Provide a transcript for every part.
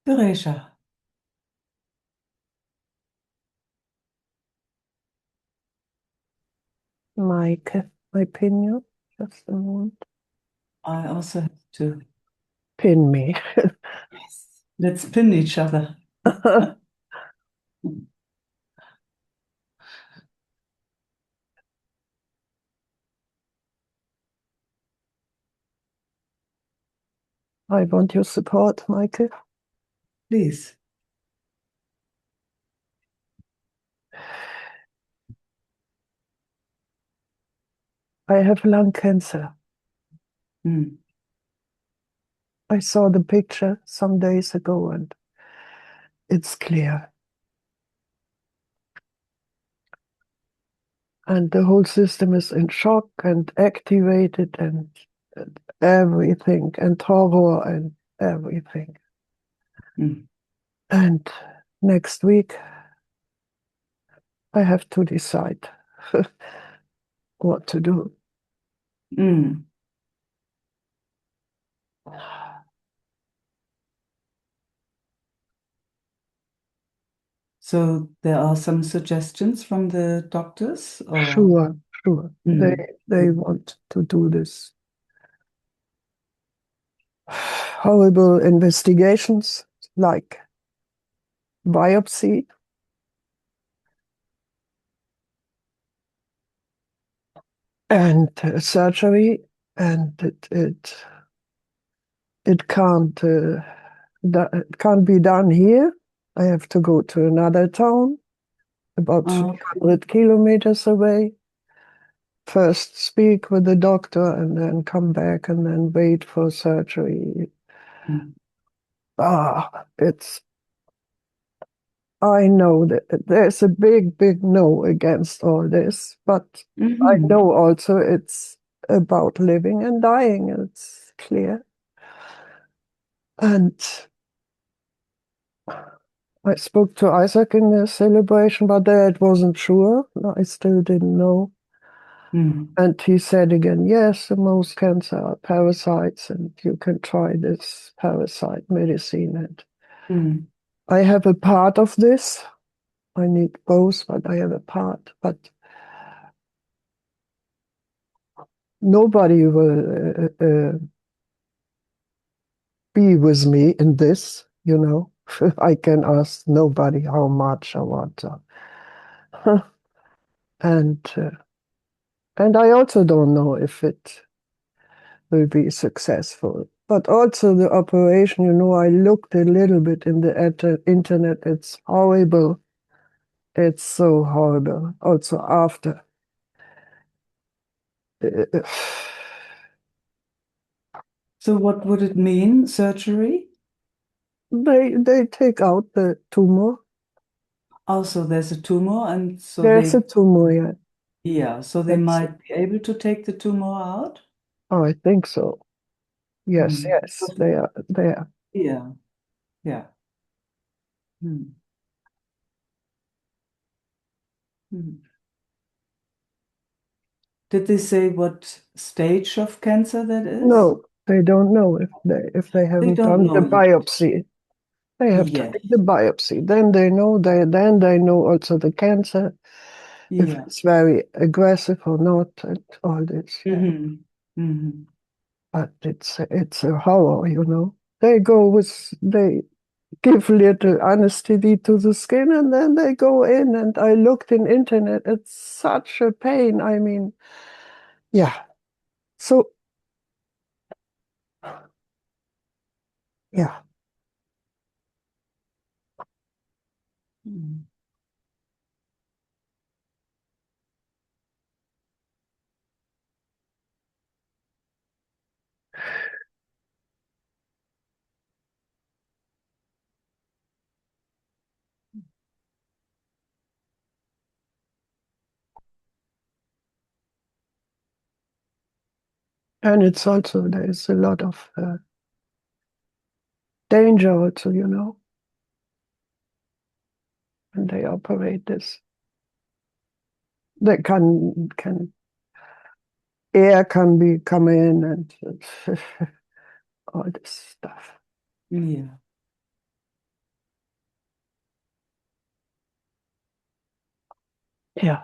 Beresha, Meike, my opinion. Just a moment. I also have to. Pin me. Yes. Let's pin each other. I want your support, Meike. Please. I have lung cancer. Mm. I saw the picture some days ago and it's clear. And the whole system is in shock and activated and everything and horror and everything. Mm. And next week I have to decide what to do. Mm. So there are some suggestions from the doctors, or Sure, sure. They mm. they want to do this horrible investigations like biopsy and surgery, and it it can't be done here. I have to go to another town about Okay. 300 kilometers away. First speak with the doctor and then come back and then wait for surgery. Mm. It's I know that there's a big, big no against all this, but I Mhm. know also it's about living and dying. It's clear. And I spoke to Isaac in the celebration, but Dad wasn't sure. I still didn't know. Mm. And he said again, yes, the most cancer are parasites, and you can try this parasite medicine. And Mm. I have a part of this. I need both, but I have a part. But nobody will be with me in this, you know. I can ask nobody how much or what. And and I also don't know if it will be successful. But also the operation, you know, I looked a little bit in the internet. It's horrible. It's so horrible. Also after. Uh, So what would it mean, surgery? they take out the tumor. Also, there's a tumor, and so There's a they, tumor, yeah. yeah, so they That's might be able to take the tumor out. oh, I think so. Yes, Mm. yes, they are there. Yeah, yeah. Mm. Mm. Did they say what stage of cancer that is? No, they don't know if they They haven't don't done the know yet. biopsy. They have to Yes. take the biopsy. Then they know also the cancer, if Yeah. it's very aggressive or not, and all this, yeah. Hmm. Hmm. But it's a horror, you know. They give little anesthesia to the skin and then they go in and I looked in internet. It's such a pain. I mean, yeah. So yeah. Mm. And it's also there's a lot of danger also, you know, when they operate this. They can. air can be come in and all this stuff. Yeah. Yeah.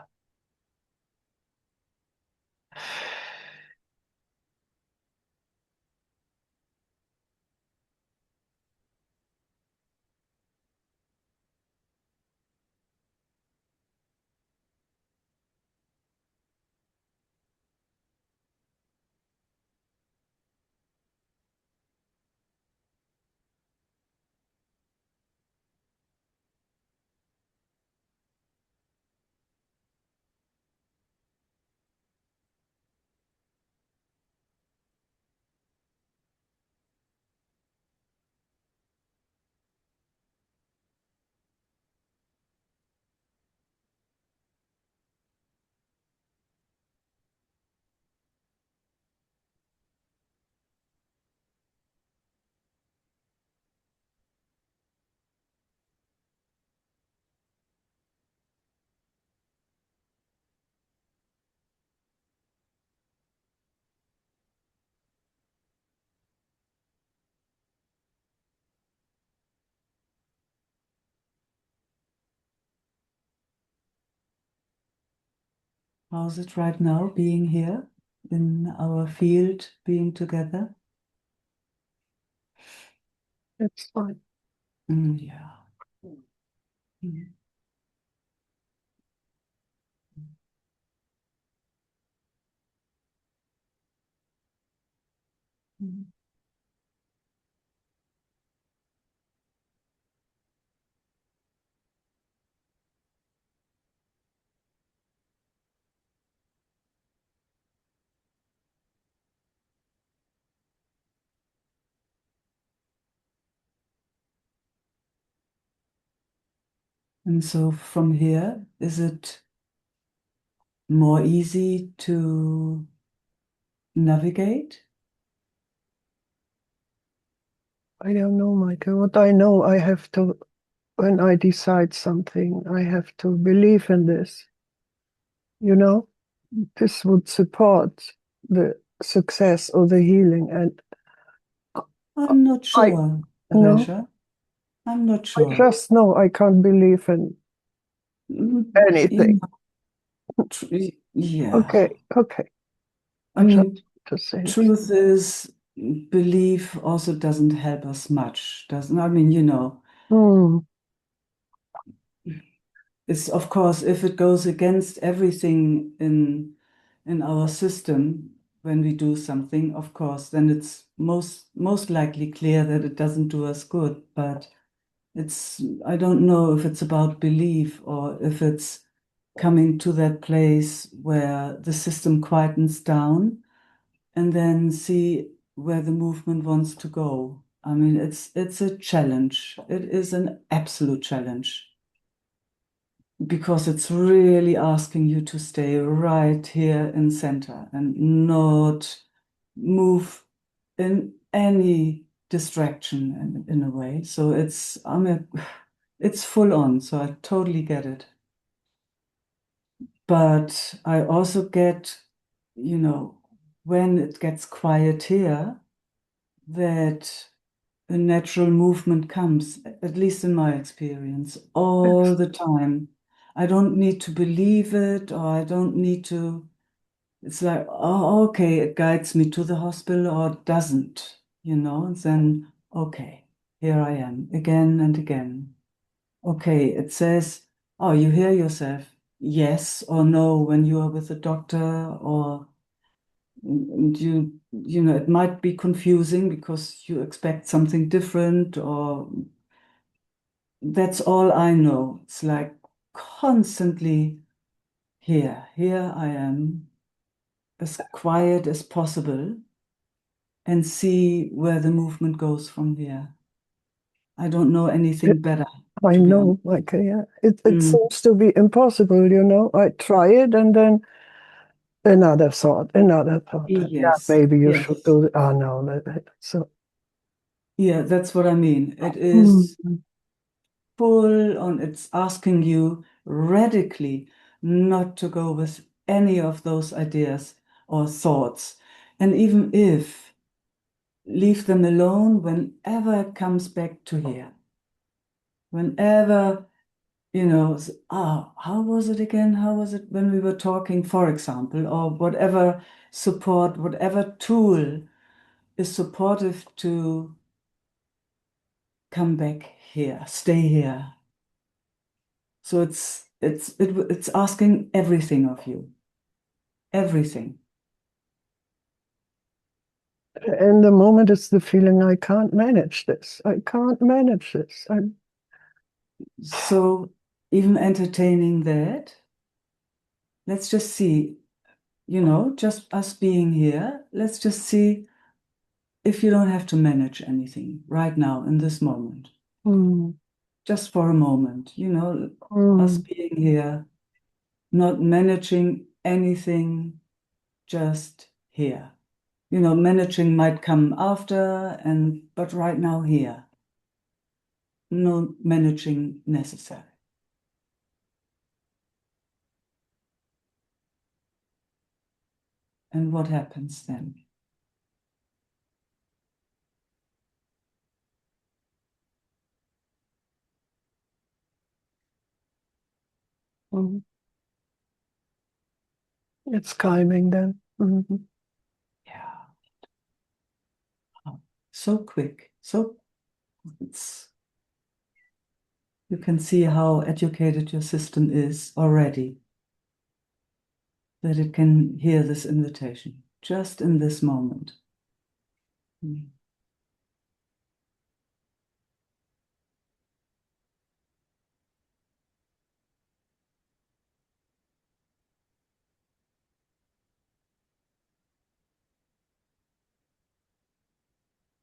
How's it right now being here in our field, being together? It's fine. Yeah. Mm. Mm. And so from here, is it more easy to navigate? I don't know, Michael. What I know, I have to, when I decide something, I have to believe in this. You know, this would support the success or the healing. And I'm not I sure, know, Resha. I'm not I sure. just know I can't believe in You anything. know, yeah. Okay, okay. I I just mean, want to say this. truth is, belief also doesn't help us much, doesn't? I mean, Hmm, it's of course if it goes against everything in our system when we do something, of course, then it's most likely clear that it doesn't do us good. But I don't know if it's about belief or if it's coming to that place where the system quietens down and then see where the movement wants to go. I mean, it's a challenge. It is an absolute challenge because it's really asking you to stay right here in center and not move in any distraction in a way. So it's full on. So I totally get it. But I also get, when it gets quiet here, that a natural movement comes, at least in my experience, all the time. I don't need to believe it, or I don't need to, it's like, oh, okay, it guides me to the hospital or it doesn't, and then, okay, here I am again and again. Okay, it says, oh, you hear yourself, yes or no, when you are with a doctor, or and it might be confusing because you expect something different, or that's all I know. It's like constantly here I am, as quiet as possible, and see where the movement goes from here. I don't know anything better, I to be honest. know, like, yeah, it Mm, seems to be impossible, you know. I try it and then another thought. Yeah, yes, maybe you should yes. do it. Oh, no. So, Yeah, that's what I mean. It hmm, is full on, it's asking you radically not to go with any of those ideas. or thoughts. And even if, leave them alone whenever it comes back to here. Whenever, how was it again? How was it when we were talking, for example, or whatever support, whatever tool is supportive to come back here, stay here. So it's asking everything of you, everything. In the moment, it's the feeling I can't manage this. I can't manage this. So even entertaining that, let's just see, just us being here, let's just see if you don't have to manage anything right now in this moment, Mm, just for a moment, us mm. being here, not managing anything, just here. Managing might come after, but right now here, no managing necessary. And what happens then? Mm. It's calming then. Mhm. Yeah, so quick. So it's you can see how educated your system is already, that it can hear this invitation just in this moment. Mm.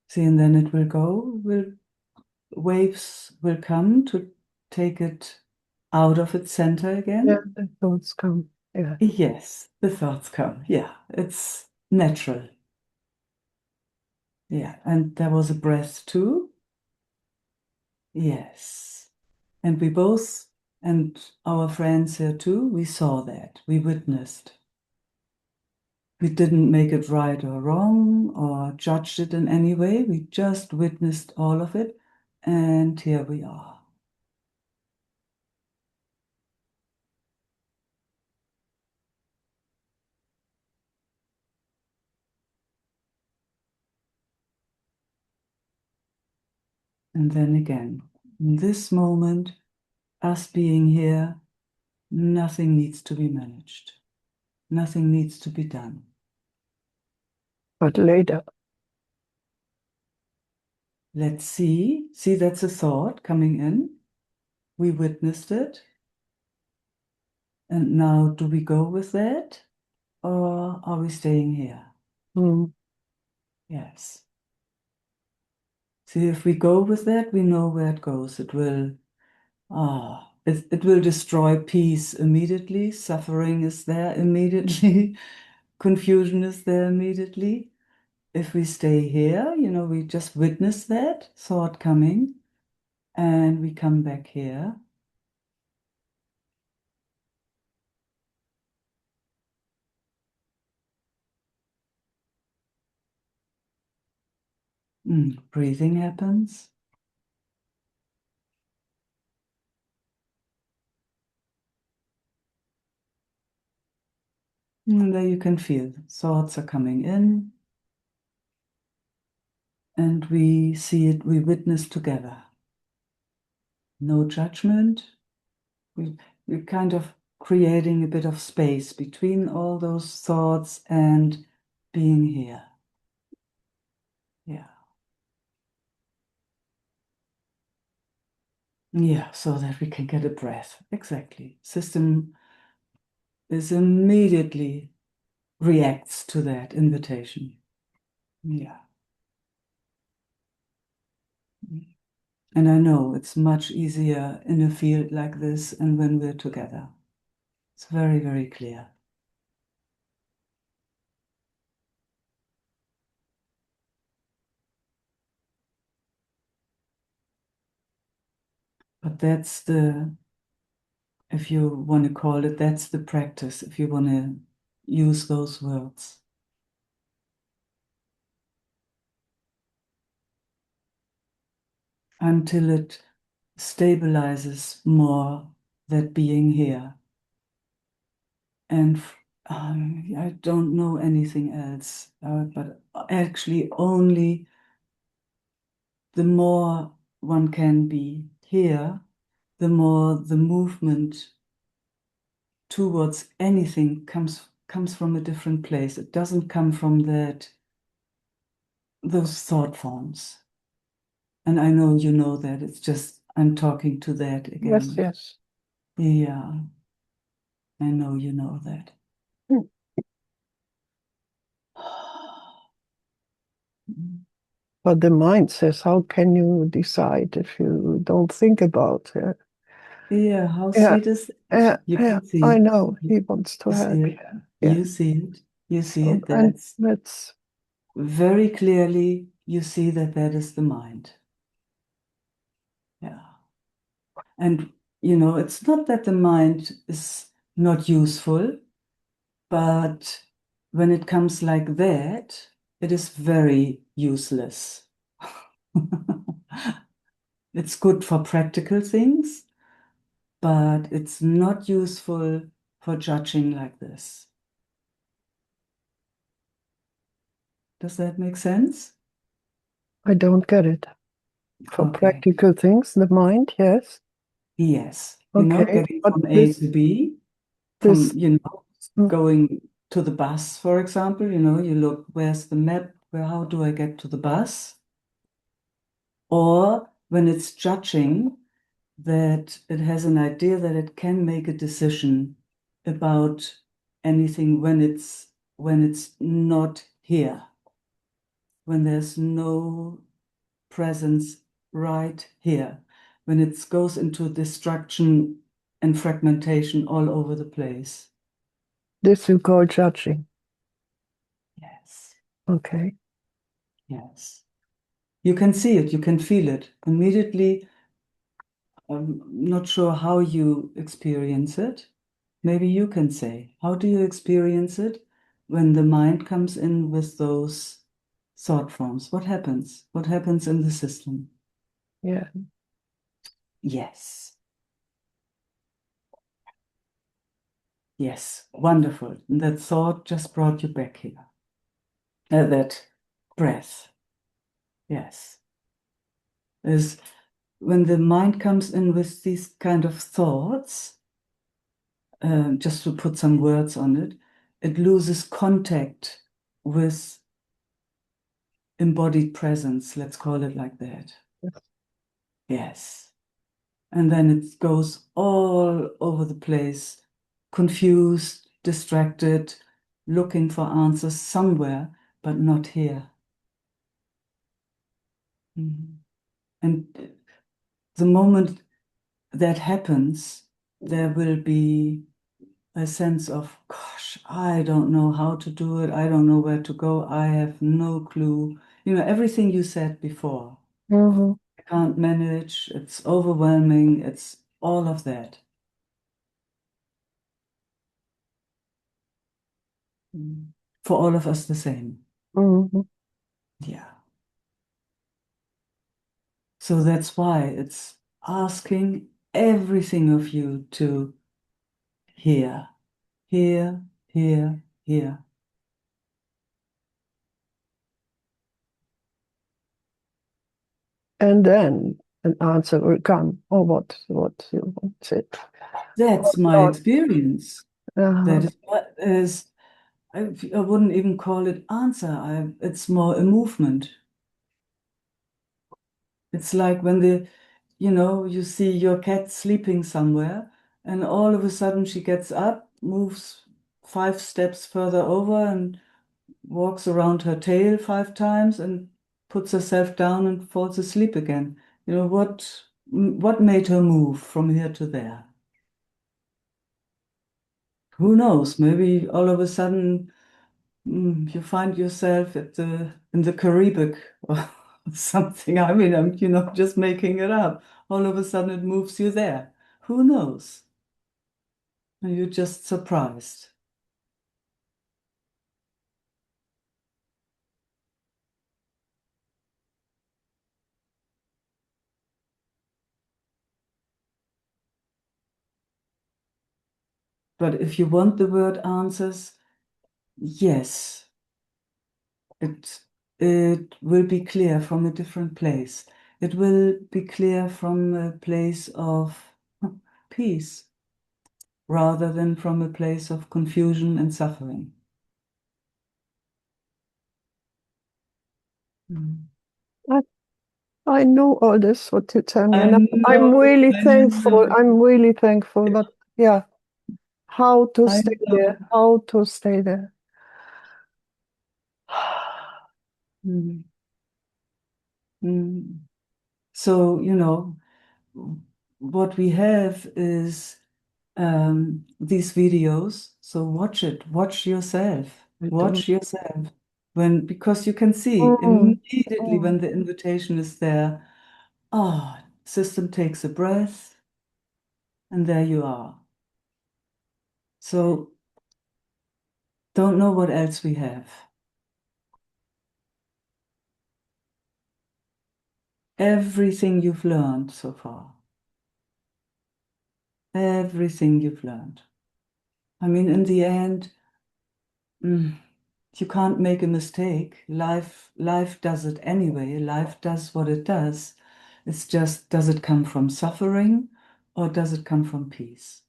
See, and then it will go, waves will come to take it out of its center Yeah, again. the thoughts come. Yeah. Yes, the thoughts come. Yeah, it's natural. Yeah, and there was a breath too. Yes. And we both, and our friends here too, we saw that. We witnessed. We didn't make it right or wrong or judged it in any way. We just witnessed all of it. And here we are. And then again, in this moment, us being here, nothing needs to be managed. Nothing needs to be done. But later, Let's see. See, that's a thought coming in. We witnessed it. And now, do we go with that? Or are we staying here? mm, Yes. See, if we go with that, we know where it goes. It will destroy peace immediately. Suffering is there immediately. Confusion is there immediately. If we stay here, we just witness that thought coming and we come back here. Breathing happens. And there you can feel thoughts are coming in and we see it, we witness together. No judgment. We're kind of creating a bit of space between all those thoughts and being here. Yeah. Yeah, so that we can get a breath. Exactly. System is immediately reacts to that invitation. Yeah. And I know it's much easier in a field like this and when we're together. It's very, very clear. But that's if you want to call it, that's the practice. If you want to use those words until it stabilizes more that being here. And I don't know anything else, but actually, only the more one can be here, the more the movement towards anything comes from a different place. It doesn't come from those thought forms. And I know you know that. It's just I'm talking to that Yes, again. yes. Yeah, I know you know that. Hmm. But the mind says, how can you decide if you don't think about it? Yeah, how Yeah, sweet is that? yeah, You yeah. can see I it. know he wants to You see help it. you. Yeah. You see it. You see So, it. and That's that's, very clearly, you see that that is the mind. Yeah. And, it's not that the mind is not useful, but when it comes like that, it is very useless. It's good for practical things, but it's not useful for judging like this. Does that make sense? I don't get it. For Okay. practical things, the mind, yes. Yes. Okay. Getting But from A to B, from, this, mm, going to the bus, for example, you look, where's the map? How do I get to the bus? Or when it's judging, that it has an idea that it can make a decision about anything when it's not here, when there's no presence right here, when it goes into destruction and fragmentation all over the place. this you call judging. Yes, Okay. yes. You can see it, you can feel it immediately. I'm not sure how you experience it. Maybe you can say, how do you experience it when the mind comes in with those thought forms? What happens? What happens in the system? Yeah. Yes, yes, wonderful. And that thought just brought you back here. That breath, yes, is when the mind comes in with these kind of thoughts, just to put some words on it, it loses contact with embodied presence, let's call it like that. Yes. And then it goes all over the place, confused, distracted, looking for answers somewhere, but not here. Mhm. And the moment that happens, there will be a sense of, gosh, I don't know how to do it. I don't know where to go. I have no clue. Everything you said before. Hmm. I can't manage. It's overwhelming. It's all of that. Mm. For all of us, the same. Hmm. Yeah. So that's why it's asking everything of you to hear, hear, hear, hear. And then an answer will come. Or what you wanted. That's my Not. experience. Uh-huh. That is what is, I wouldn't even call it answer. It's more a movement. It's like when you see your cat sleeping somewhere, and all of a sudden she gets up, moves 5 steps further over, and walks around her tail 5 times, and puts herself down and falls asleep again. What made her move from here to there? Who knows? Maybe all of a sudden you find yourself in the Caribbean or something. I mean, I'm just making it up. All of a sudden it moves you there. Who knows? And you're just surprised. But if you want the word answers, yes, it it will be clear from a different place. It will be clear from a place of peace rather than from a place of confusion and suffering. Mm. I, I know all this, what you tell me, I and I'm know, really I thankful. know, I'm really thankful, but yeah, how to I stay there, know. how to stay there. Mm. Mm. So, what we have is these videos. So watch it, I do. watch yourself. Because you can see Mm, immediately mm. when the invitation is there, ah, system takes a breath, and there you are. So don't know what else we have. Everything you've learned so far, everything you've learned. I mean, in the end, mm, you can't make a mistake. Life does it anyway. Life does what it does. It's just, does it come from suffering or does it come from peace?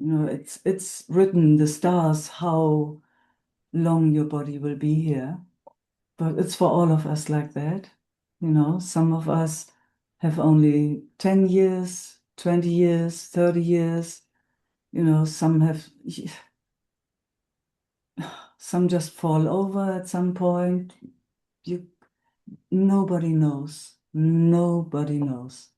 It's written in the stars how long your body will be here, but it's for all of us like that. Some of us have only 10 years, 20 years, 30 years. Some have some just fall over at some point. You Nobody knows. Nobody knows.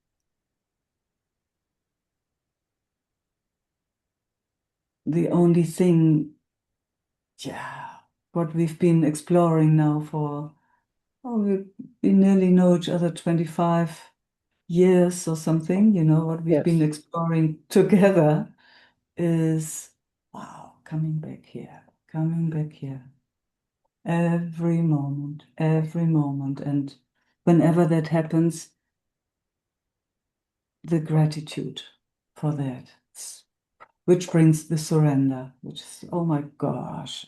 The only thing, yeah, what we've been exploring now for, we nearly know each other 25 years or something, what we've been Yes. exploring together is, wow, coming back here. Every moment. And whenever that happens, the gratitude for that. Which brings the surrender, which is, oh my gosh,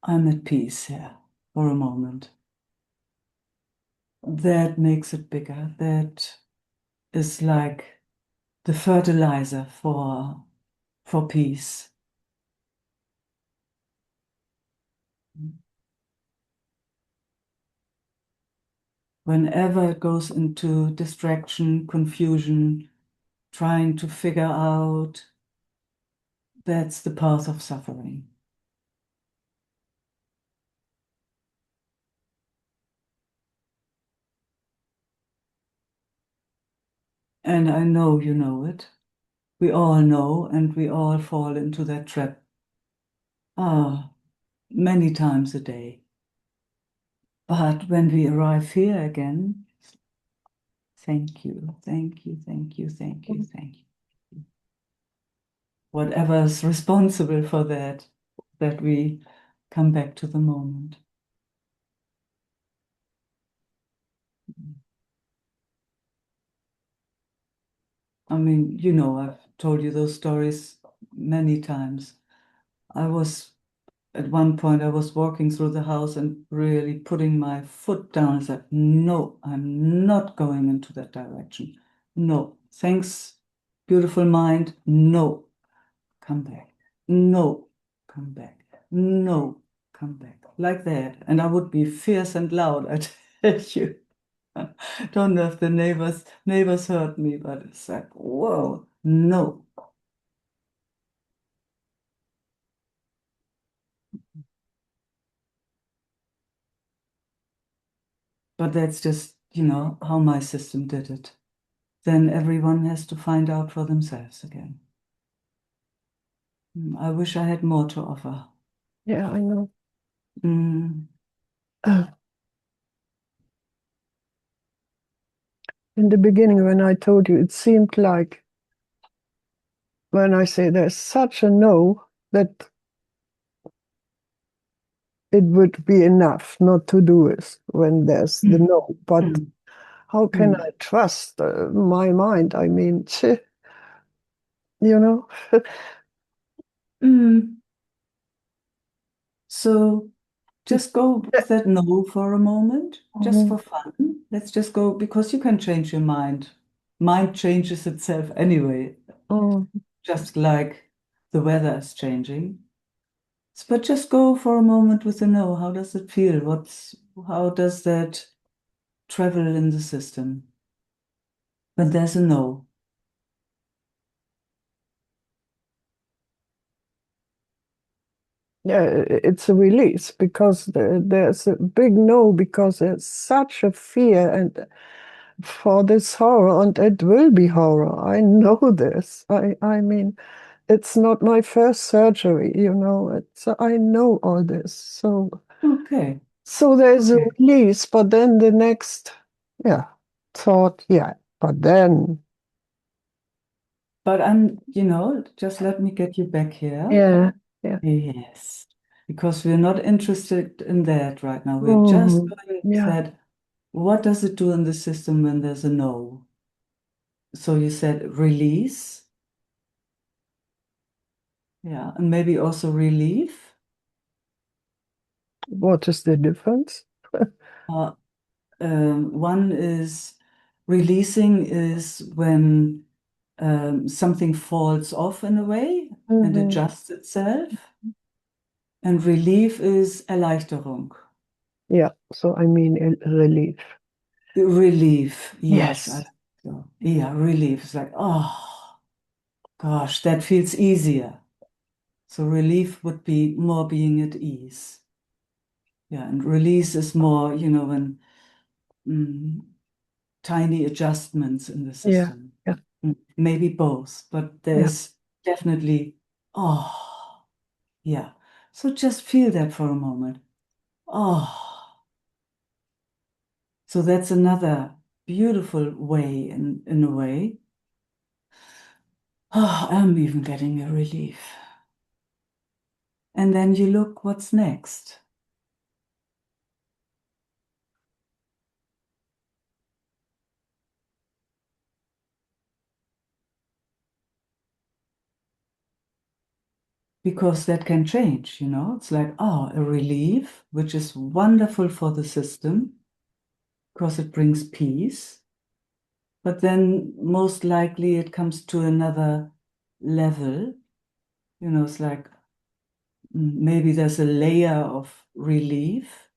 I'm at peace here for a moment. That makes it bigger. That is like the fertilizer for peace. Whenever it goes into distraction, confusion, trying to figure out, that's the path of suffering. And I know you know it. We all know, and we all fall into that trap. Ah, many times a day. But when we arrive here again, thank you, thank you, thank you, thank you, thank you. Whatever is responsible for that we come back to the moment. I mean, I've told you those stories many times. I was At one point, I was walking through the house and really putting my foot down and said, no, I'm not going into that direction. No, thanks, beautiful mind. No, come back. No, come back. No, come back. Like that. And I would be fierce and loud, I tell you. Don't know if the neighbors heard me, but it's like, whoa, no. But that's just, how my system did it. Then everyone has to find out for themselves again. I wish I had more to offer. Yeah, I know. Mm, Uh, in the beginning, when I told you, it seemed like when I say there's such a no, that it would be enough not to do it when there's the mm, no. But mm, how can mm. I trust my mind? I mean, you know? Mm. So just go Yeah. with that no for a moment, just Mm, for fun. Let's just go because you can change your mind. Mind changes itself anyway, mm. just like the weather is changing. But just go for a moment with the no. How does it feel? How does that travel in the system when there's a no? Yeah, it's a release because there's a big no because there's such a fear and for this horror, and it will be horror. I know this. I mean, it's not my first surgery, you know. It's I know all this. Okay, So there's a okay. release, but then the next, yeah, thought, yeah, but then, But just let me get you back here. yeah, yeah, Yes, because we're not interested in that right now. We're just mhm, going with yeah. that. What does it do in the system when there's a no? So you said release, yeah, and maybe also relief. What is the difference? Uh, one is releasing is when something falls off in a way and Hmm. adjusts itself, and relief is Erleichterung. Yeah, so I mean relief. Relief, yes, I Yes. think so. Yeah, relief. It's like, oh gosh, that feels easier. So relief would be more being at ease. Yeah, and release is more, when mm, tiny adjustments in the Yeah, system. yeah, Maybe both, but yeah. there's definitely, oh, yeah. So just feel that for a moment. Oh, so that's another beautiful way, in a way. Oh, I'm even getting a relief. And then you look what's next. Because that can change. It's like, oh, a relief, which is wonderful for the system because it brings peace. But then most likely it comes to another level. It's like maybe there's a layer of relief,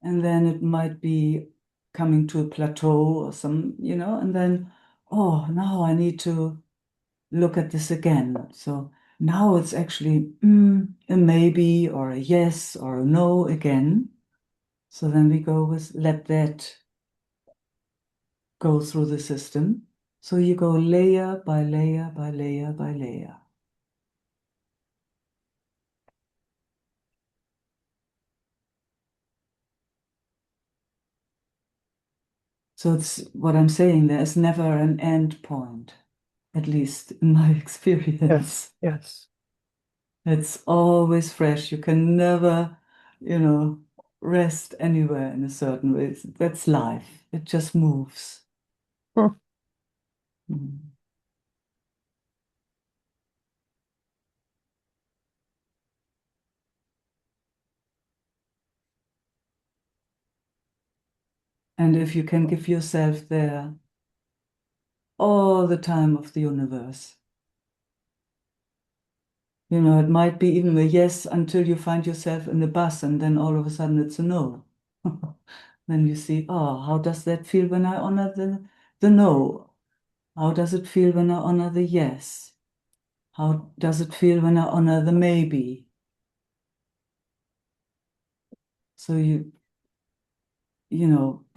and then it might be coming to a plateau or and then, oh, now I need to look at this again. So now it's actually a maybe or a yes or a no again. So then we go with let that go through the system. So you go layer by layer by layer by layer. So it's what I'm saying, there is never an end point, at least in my Yes, experience. yes. It's always fresh. You can never, you know, rest anywhere in a certain way. That's life. It just moves. Hmm. Mm. And if you can give yourself there all the time of the universe, it might be even a yes until you find yourself in the bus and then all of a sudden it's a no. Then you see, oh, how does that feel when I honor the no? How does it feel when I honor the yes? How does it feel when I honor the maybe? So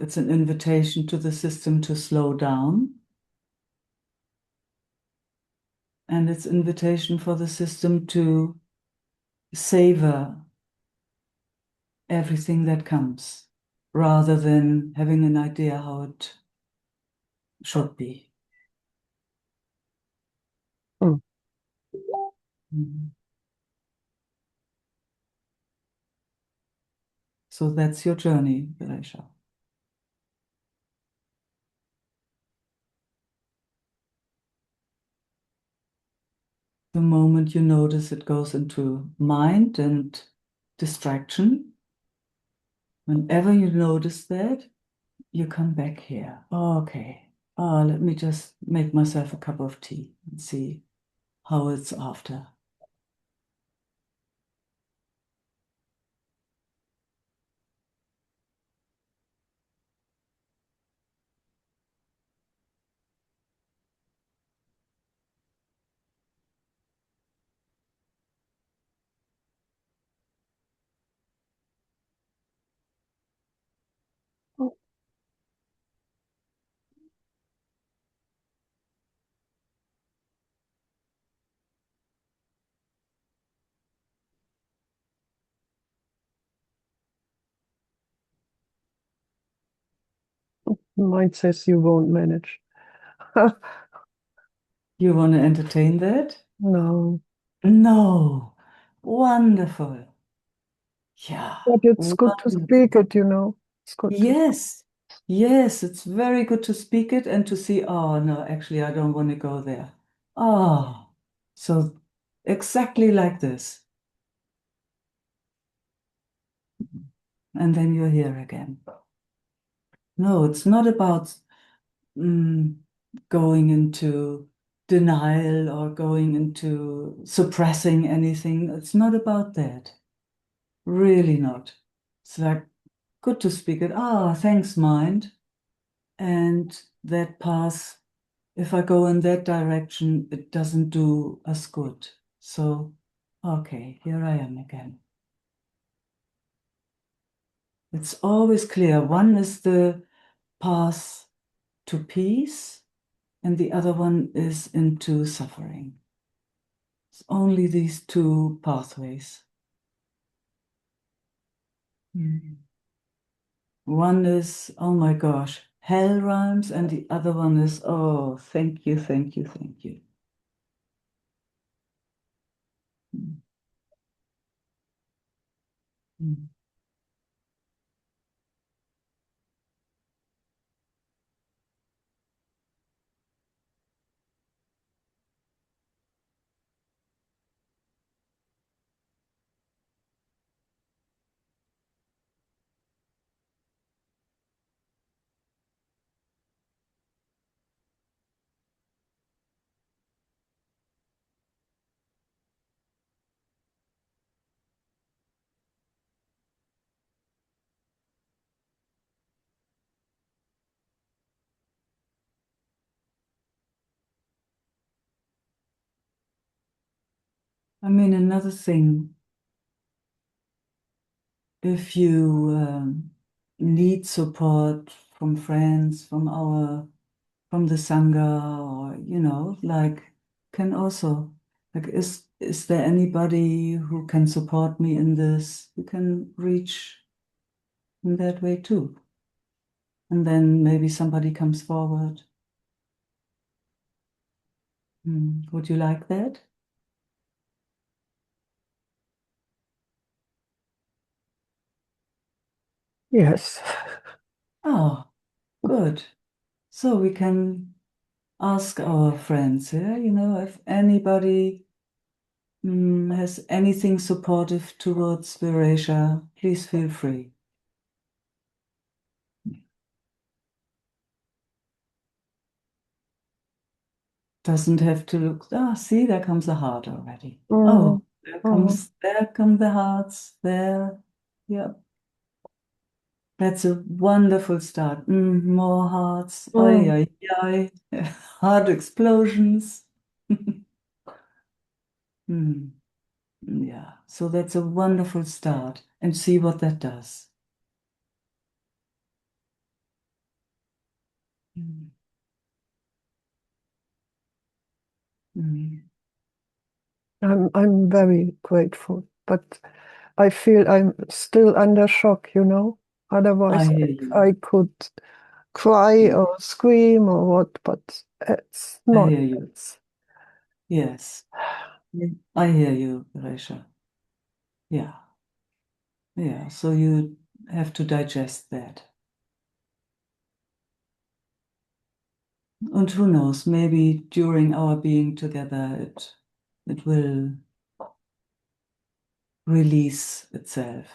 it's an invitation to the system to slow down, and it's invitation for the system to savor everything that comes rather than having an idea how it should be. Hmm. Mhm. So that's your journey, Beresha. The moment you notice it goes into mind and distraction, whenever you notice that, you come back here. Oh, okay. Oh, let me just make myself a cup of tea and see how it's after. Mine says you won't manage. You want to entertain that? No, No. Wonderful. Yeah. but it's good to Wonderful. speak it, you know. It's good to. Yes. Yes, it's very good to speak it and to see, oh, no, actually, I don't want to go there. Oh, so exactly like this. And then you're here again. No, it's not about mm, going into denial or going into suppressing anything. It's not about that. Really not. It's like good to speak it. Ah, thanks, mind. And that path, if I go in that direction, it doesn't do us good. So, okay, here I am again. It's always clear. One is the path to peace, and the other one is into suffering. It's only these two pathways. Mm. One is, oh my gosh, hell rhymes, and the other one is, oh, thank you, thank you, thank you. Mm. Mm. I mean, another thing, if you need support from friends, from the Sangha, or, like, can also, like, is there anybody who can support me in this? You can reach in that way too. And then maybe somebody comes forward. Would you like that? Yes. Oh, good. So we can ask our friends, yeah, if anybody has anything supportive towards Viracia, please feel free. Doesn't have to look. Ah, see, there comes a heart already. Mm, Oh, there mm, comes, there come the hearts. There. Yep. That's a wonderful start. More hearts. Oi, mm. oi, oi. Heart explosions. Hmm. Yeah. So that's a wonderful start. And see what that does. Mm. Mm. I'm very grateful, but I feel I'm still under shock, you know. I Otherwise, hear you. I could cry or scream or what, but it's I not. hear you. It's, Yes. I hear you, Resha. Yeah. Yeah. So you have to digest that. And who knows, maybe during our being together, it it will release itself.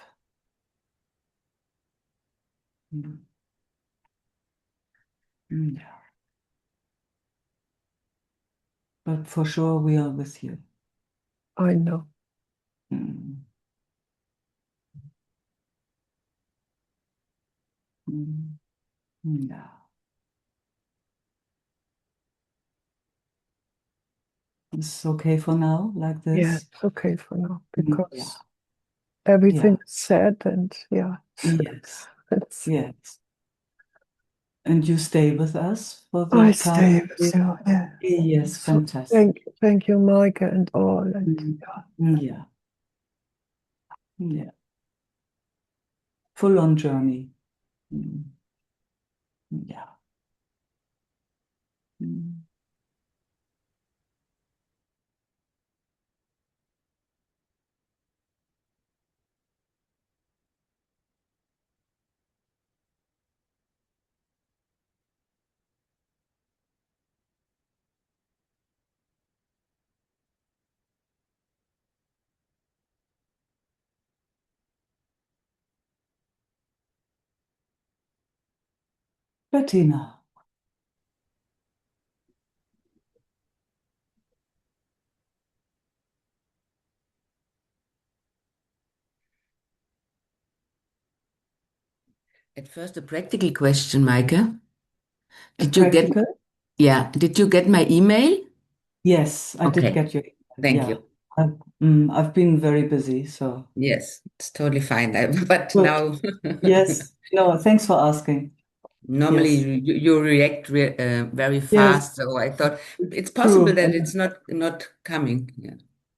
Mm. Yeah. But for sure, we are with you. I know. Mm. Mm. Yeah. It's okay for now, like Yeah, this. it's okay for now Yeah. because everything Yeah. is said and yeah, Yes. it's, Yes. And you stay with us for the I time stay with being? you. Yeah. Yes, So fantastic. thank you, Mike and all. And Mm. yeah, Yeah. Yeah. Full on journey. Mm. Yeah. Mm. Bettina, At first, a practical question, Meike. a Did you get, practical? yeah, did you get my email? Yes, I did Okay, get your email. thank Yeah. you. I've been very busy, so Yes, it's totally fine. But good. now, Yes. No, thanks for asking. normally Yes. you react very Yes, fast, so I thought it's possible true. that it's not coming. Yeah.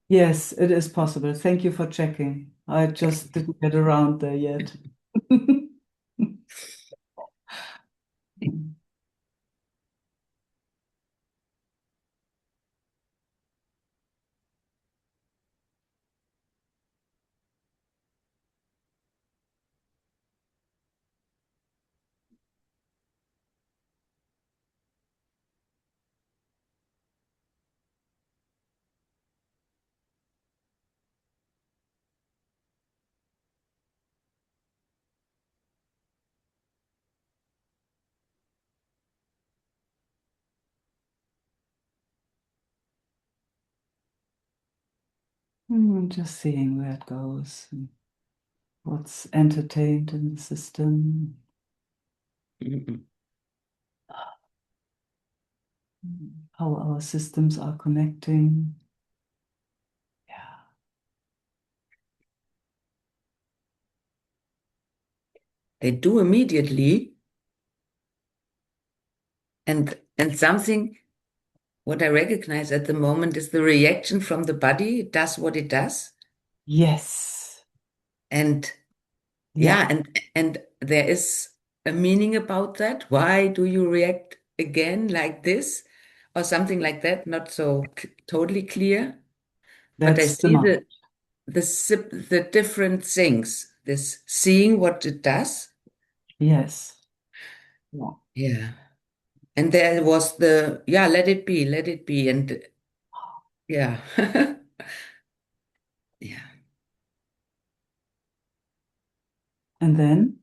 Yes, it is possible. Thank you for checking. I just didn't get around there yet. Just seeing where it goes, and what's entertained in the system, Mhm. how our systems are connecting. Yeah. They do immediately, and something what I recognize at the moment is the reaction from the body. It does what it does, Yes. and Yeah. yeah, and there is a meaning about that. Why do you react again like this or something like that? Not so totally clear, but I That's the see mind. the different things. This seeing what it does. Yes. Yeah. Yeah. And there was the yeah, let it be, and yeah. Yeah. And then,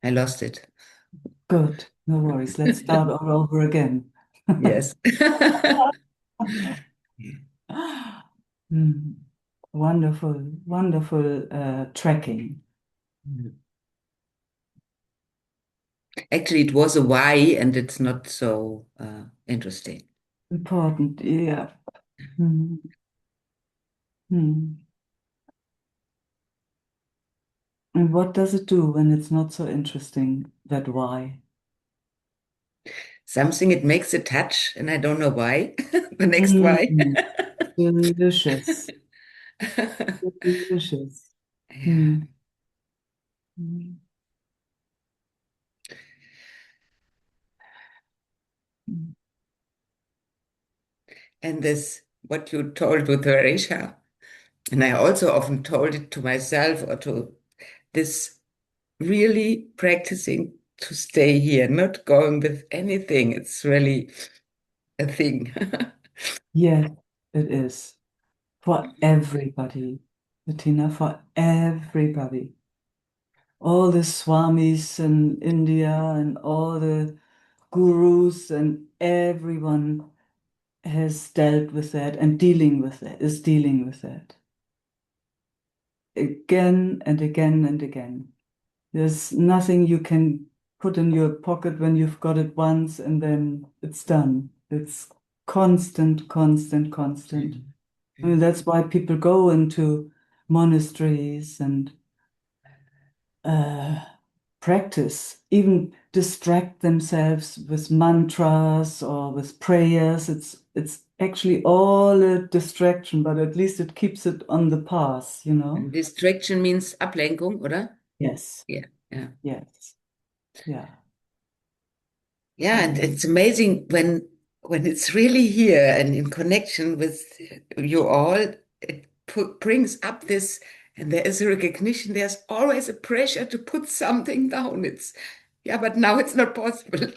I lost it. good. No worries. Let's start all over again. Yes. Hmm. Wonderful, wonderful tracking. Actually, it was a why, and it's not so interesting. Important. Yeah. Hmm. Hmm. And what does it do when it's not so interesting? That why? Something it makes a touch, and I don't know why. The next why. Mm. Delicious. Delicious. Yeah. Hmm. Hmm. And this, what you told with Horatia, and I also often told it to myself or to this really practicing to stay here, not going with anything. It's really, a thing. Yes, it is. For everybody, Bettina, for everybody. All the swamis in India and all the gurus and everyone has dealt with that and dealing with that, is dealing with that again and again and again. There's nothing you can put in your pocket when you've got it once and then it's done. It's constant, constant, constant. Mm. I mean, that's why people go into monasteries and uh, practice, even distract themselves with mantras or with prayers. It's actually all a distraction, but at least it keeps it on the path, you know? Distraction means Ablenkung, oder? Yes, Yeah, yeah. yes, yeah. Yeah, and Mm. it's amazing when it's really here and in connection with you all, it brings up this, and there is a recognition. There's always a pressure to put something down. It's yeah, but now it's not possible.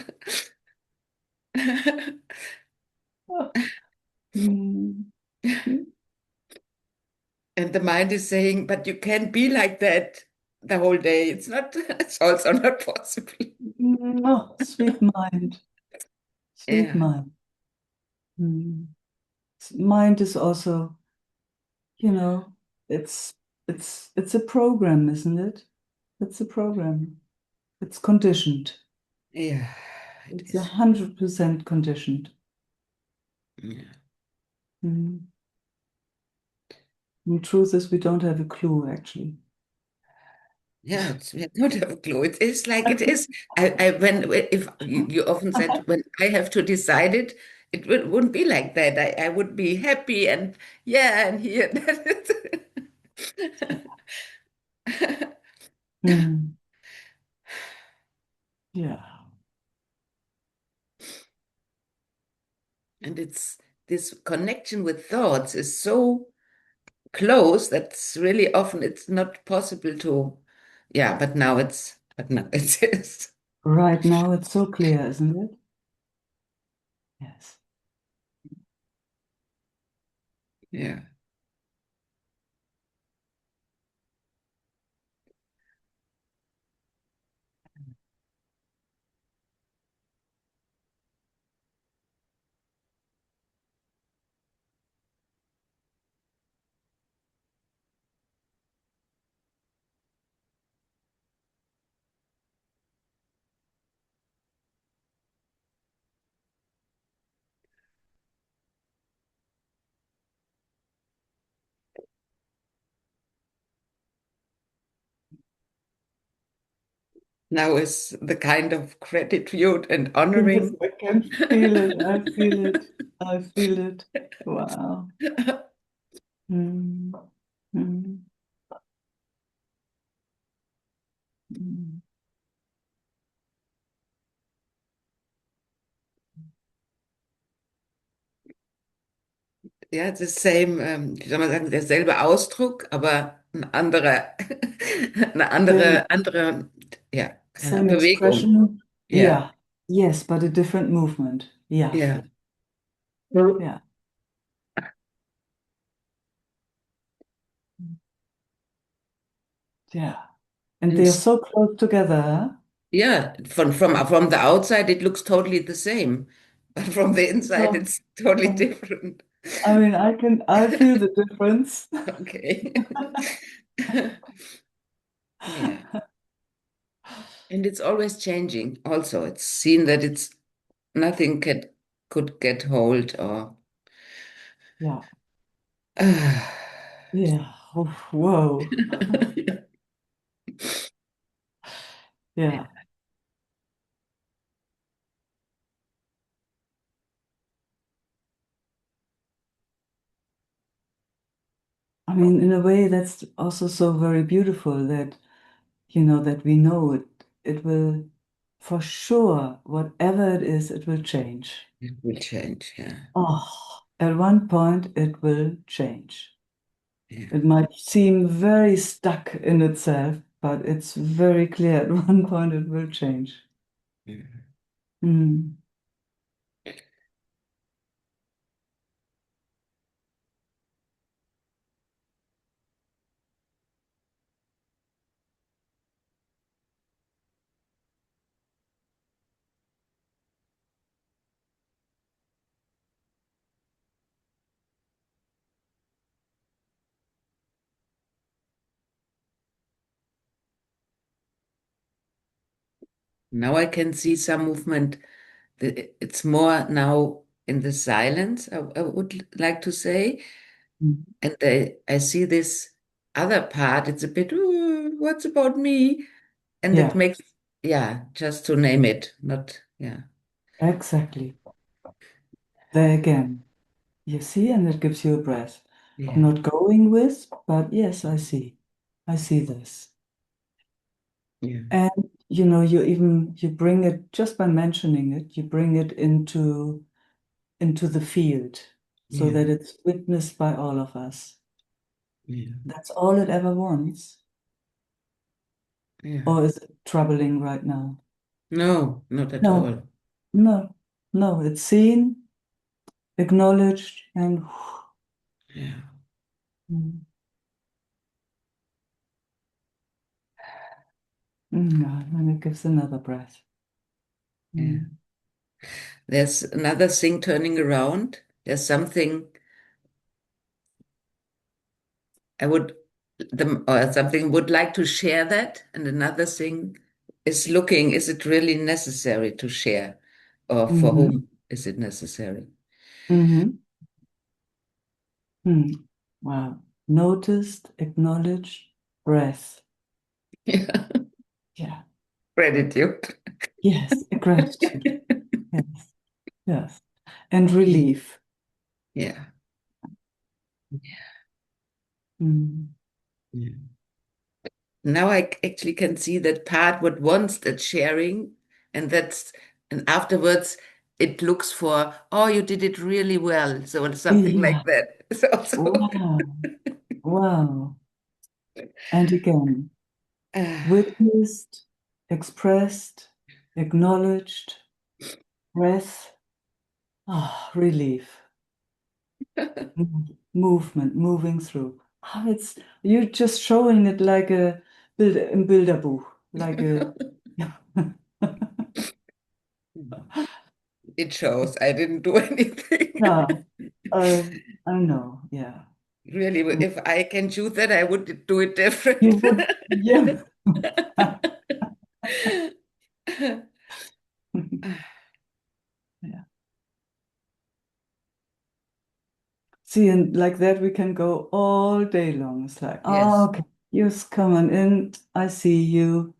Mm. And the mind is saying, but you can't be like that the whole day. It's not, it's also not possible. Oh, sweet mind, sweet Yeah, mind. Mm. Mind is also, you know, it's it's a program, isn't it? It's a program. It's conditioned. yeah, it It's is. 100% conditioned. Yeah. Mm. The truth is, we don't have a clue, actually. Yeah, it's, we don't have a clue. It is like it is. When if you often said when I have to decide it, wouldn't be like that. I would be happy and yeah, and here. Mm. Yeah, And it's this connection with thoughts is so close that's really often it's not possible to, yeah, but now it is. right now it's so clear, isn't it? Yes. Yeah. Now is the kind of gratitude and Yes, honoring. I can feel it. I feel it. I feel it. Wow. Mm. Mm. Mm. Ja, the same, wie soll man sagen, derselbe Ausdruck, aber ein anderer, eine Same, andere, ja, keine same Bewegung. expression. Ja, Yeah. Yes, but a different movement. Yeah. ja. Yeah. Yeah. And And they are so close together, huh? yeah, from the outside, it looks totally the same, but from the inside, No. it's totally Oh, different. I mean, I feel the difference. Okay. Yeah. And it's always changing. Also, it's seen that it's nothing could get hold or Yeah. Yeah. Oh, whoa. Yeah. I mean, in a way, that's also so very beautiful that, that we know it will, for sure, whatever it is, it will change. It will change. Yeah. Oh, at one point, it will change. Yeah. It might seem very stuck in itself, but it's very clear at one point it will change. Yeah. Mm. Now I can see some movement. It's more now in the silence, I would like to say. Mhm. And I see this other part. It's a bit, "Ooh, what's about me?" And it Yeah, makes, yeah, just to name it, not, yeah, exactly. There again, you see, and it gives you a breath. yeah, Not going with, but yes, I see. I see this. yeah, And you bring it just by mentioning it, you bring it into the field so yeah, that it's witnessed by all of us. yeah, That's all it ever wants. yeah. Or is it troubling right now? No, not at No, all. no, no. It's seen, acknowledged, and Yeah, mm, and it gives another breath. yeah. Mm. There's another thing turning around. There's something I would, or something would like to share that. And another thing is looking, is it really necessary to share? Or for Mm-hmm. whom is it necessary? Mm-hmm. Mm. Wow. Noticed, acknowledged, breath. Yeah, Yeah. gratitude. Yes. Gratitude. Yes. Yes. And relief. Yeah. Mm. Yeah. Now I actually can see that part what wants that sharing, and and afterwards it looks for, oh, you did it really well. So it's something like Yeah. that. It's also Wow. Wow. And again, ah, witnessed, expressed, acknowledged, breath, relief, movement, moving through. It's you're just showing it like a im Bilderbuch, like a it shows I didn't do anything. yeah, uh, I know, yeah. Really, if I can choose that, I would do it You different. would, yeah. Yeah. See, and like that we can go all day long. It's like, oh, Yes. okay, just come on in. I see you.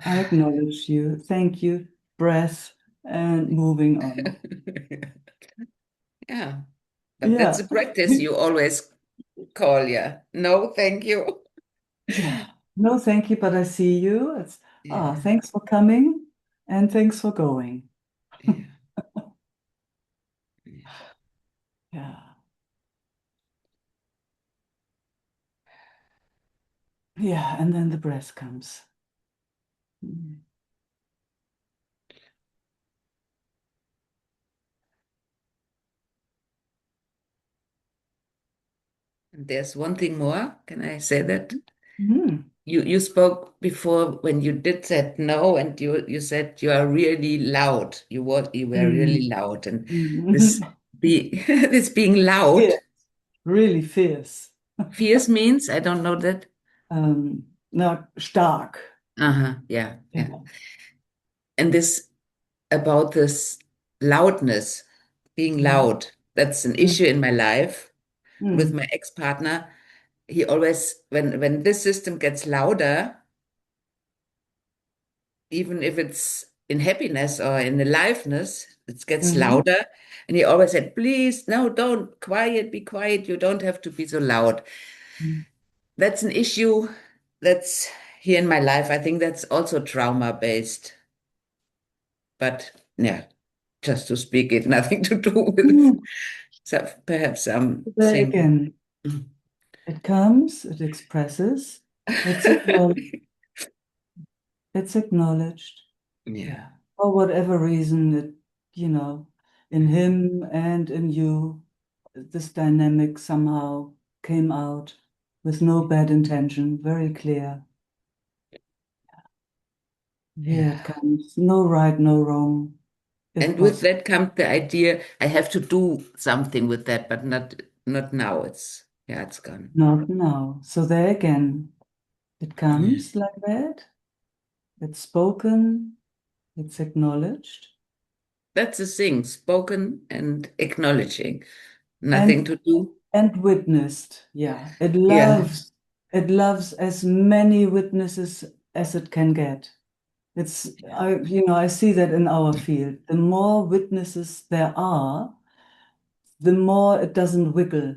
I acknowledge you. Thank you. Breath and moving on. Yeah. But that's Yeah. a practice you always call, yeah. No, thank you. Yeah. No, thank you, but I see you. Yeah, Thanks for coming and thanks for going. yeah, yeah, Yeah. Yeah. And then the breath comes. Mm. And there's one thing more. Can I say that? Mhm. You spoke before when you did that no, and you said you are really loud. You were really Mm. loud, and this Mm. be this being loud. Fierce, really fierce. Fierce means I don't know that. Na, stark. Uh-huh, yeah, yeah. Ja. And this about this loudness, being Mhm. loud. That's an Mhm. issue in my life with Mhm. my ex-partner. He always, when this system gets louder, even if it's in happiness or in aliveness, it gets Mhm. louder. And he always said, please, no, don't, quiet, be quiet. You don't have to be so loud. Mhm. That's an issue that's here in my life. I think that's also trauma based. But yeah, just to speak it, nothing to do with Mhm. perhaps There something. again, it comes, it expresses, it's it's acknowledged. Yeah, Yeah. For whatever reason, you know, in him and in you, this dynamic somehow came out with no bad intention, very clear. Here it yeah. comes. No right, no wrong, if And with possible. that comes the idea I have to do something with that, but not now. It's yeah, it's gone. Not now. So there again, it Yeah, comes like that. It's spoken, It's acknowledged That's the thing, spoken and acknowledging. Nothing and to do. and witnessed. Yeah. Yeah, It loves as many witnesses as it can get. I see that in our field. The more witnesses there are, the more it doesn't wiggle,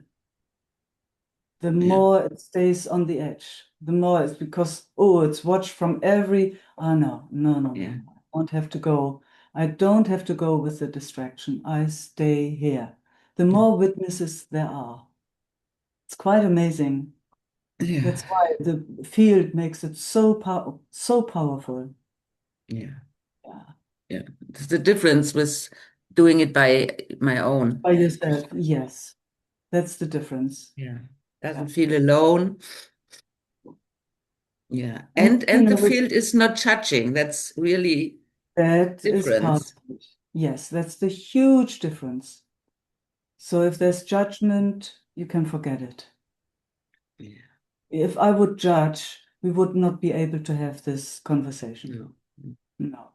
the yeah, more it stays on the edge. The more it's because, oh, it's watched from every, oh, no, no, no, yeah, no. I don't have to go. I don't have to go with the distraction. I stay here. The more witnesses there are. It's quite amazing. yeah, That's why the field makes it so powerful. yeah, Yeah. yeah. There's the difference with doing it by my own. By yourself, yes. That's the difference. Yeah. Yeah. Doesn't feel alone. Yeah. And And the field is not judging. That's really that is part difference. of it. Yes, that's the huge difference. So if there's judgment, you can forget it. Yeah. If I would judge, we would not be able to have this conversation. No. No.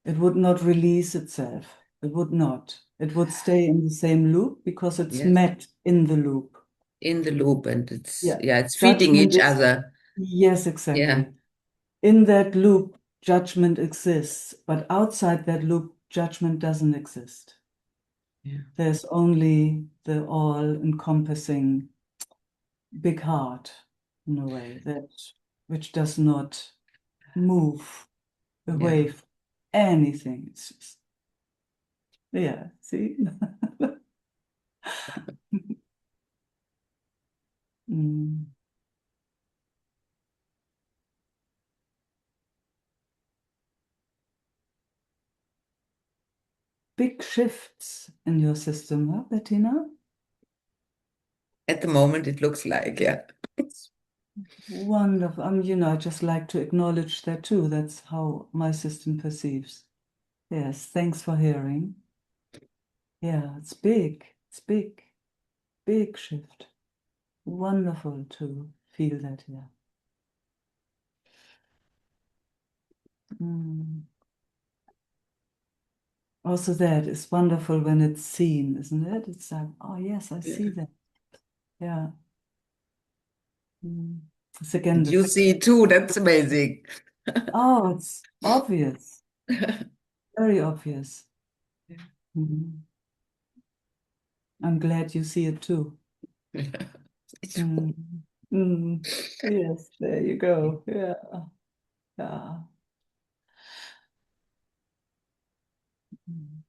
It would not release itself. It would not. It would stay in the same loop because it's Yes. met in the loop. In the loop, and it's Yeah. yeah, it's feeding Judgment each is, other. yes, Yeah. exactly. In that loop, judgment exists, but outside that loop, judgment doesn't exist. Yeah. There's only the all-encompassing big heart, in a way, that which does not move Yeah. away from anything. It's just, yeah, see? Mm. Big shifts in your system, huh, Bettina? At the moment, it looks like, yeah. It's wonderful. I just like to acknowledge that too. That's how my system perceives. Yes, thanks for hearing. Yeah, it's big. It's big, big shift. Wonderful to feel that here. Mm. Also, that is wonderful when it's seen, isn't it? It's like, oh, yes, I see Yeah. that. Yeah. Mm. It's again And you this. see too, that's amazing. Oh, it's obvious, very obvious. Mm. I'm glad you see it too. Mm. Mm. Yes, there you go. Yeah. Yeah. Mm.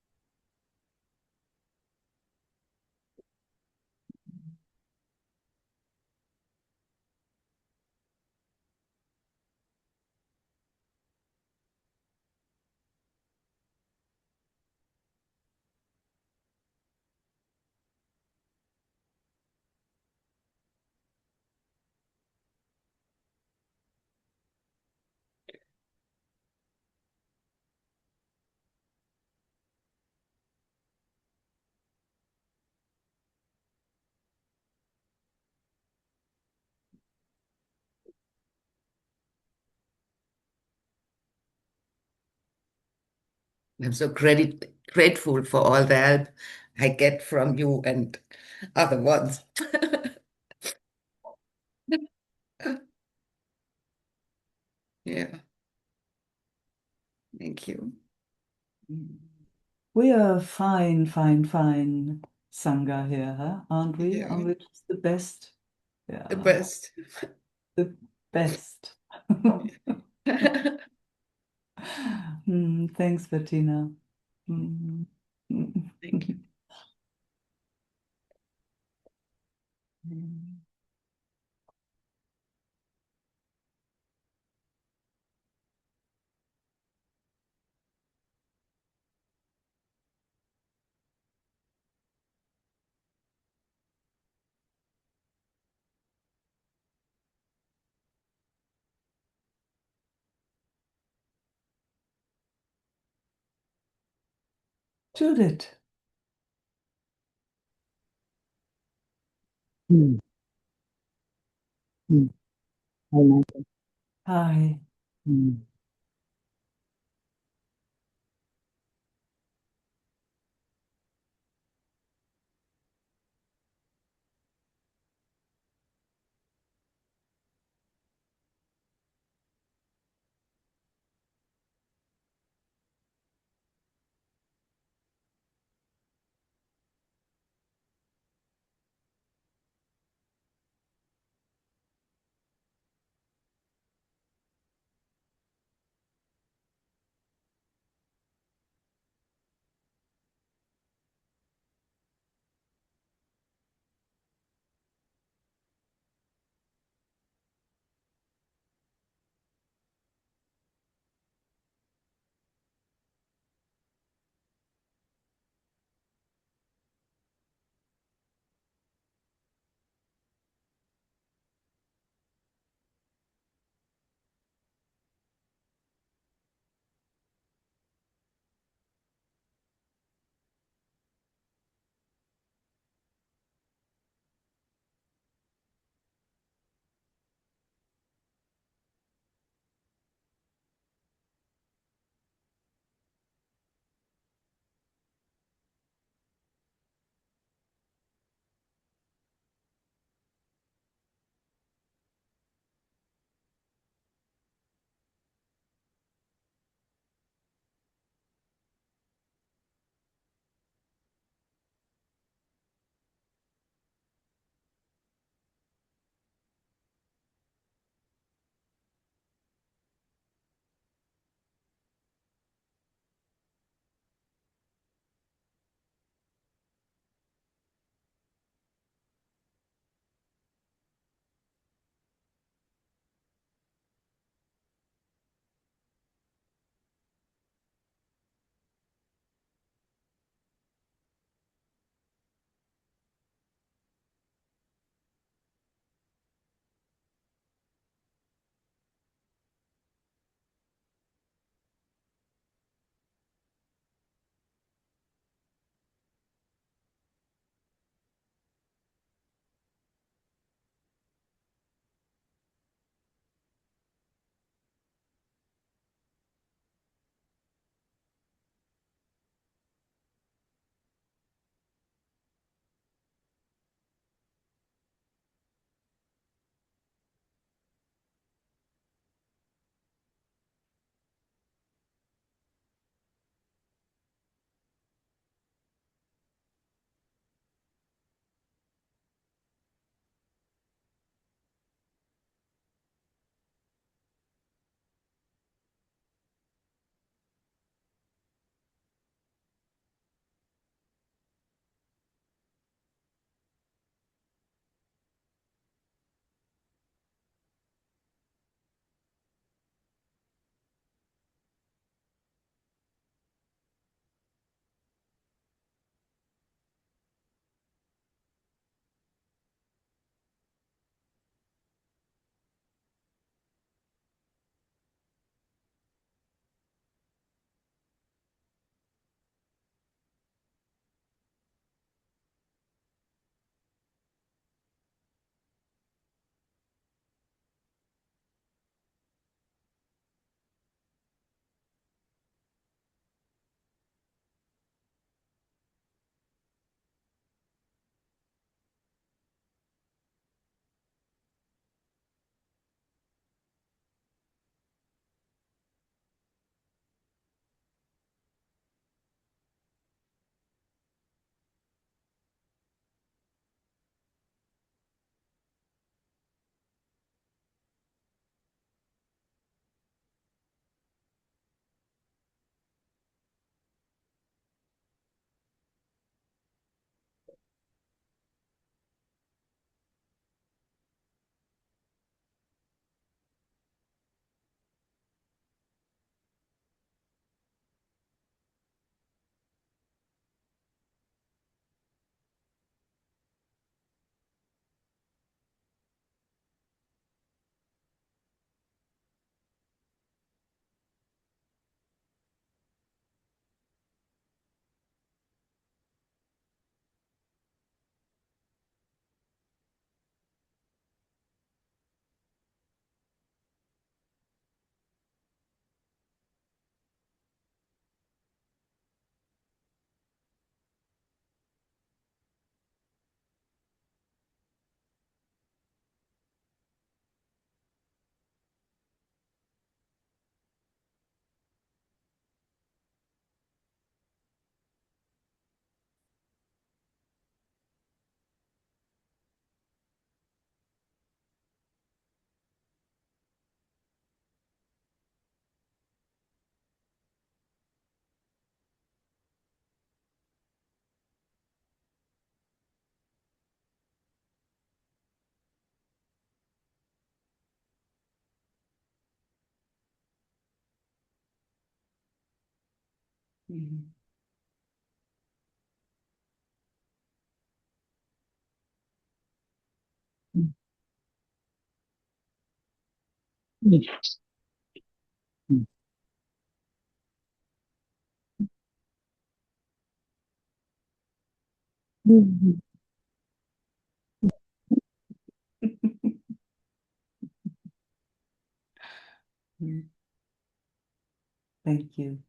I'm so grateful for all the help I get from you and other ones. Yeah, thank you. We are a fine, fine, fine Sangha here, huh? Aren't we? Yeah, Aren't we just the best? the Yeah, best. the best. Thanks, Bettina. Mm. Thank you. Judith, Mm, mm. I like it. hi. Mm. Mhm. Mhm. Mm. Thank you.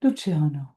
Luciano.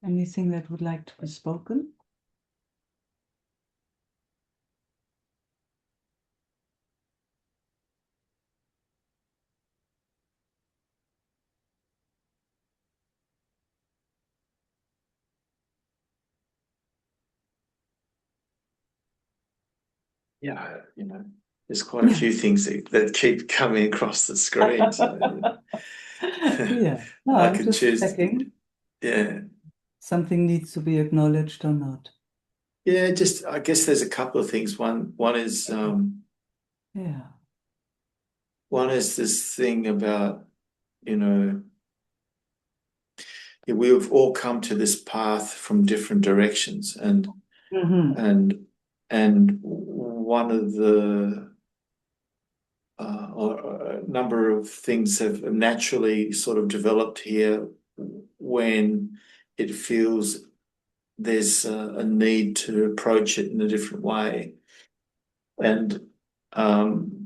Anything that would like to be spoken? Yeah, there's quite a few things that keep coming across the screen. So Yeah. No, I I'm can just choose. checking. Yeah. Something needs to be acknowledged or not. Yeah, just I guess there's a couple of things. One is Yeah. one is this thing about, we've all come to this path from different directions, and Mm-hmm. and one of the or a number of things have naturally sort of developed here when it feels there's a need to approach it in a different way. And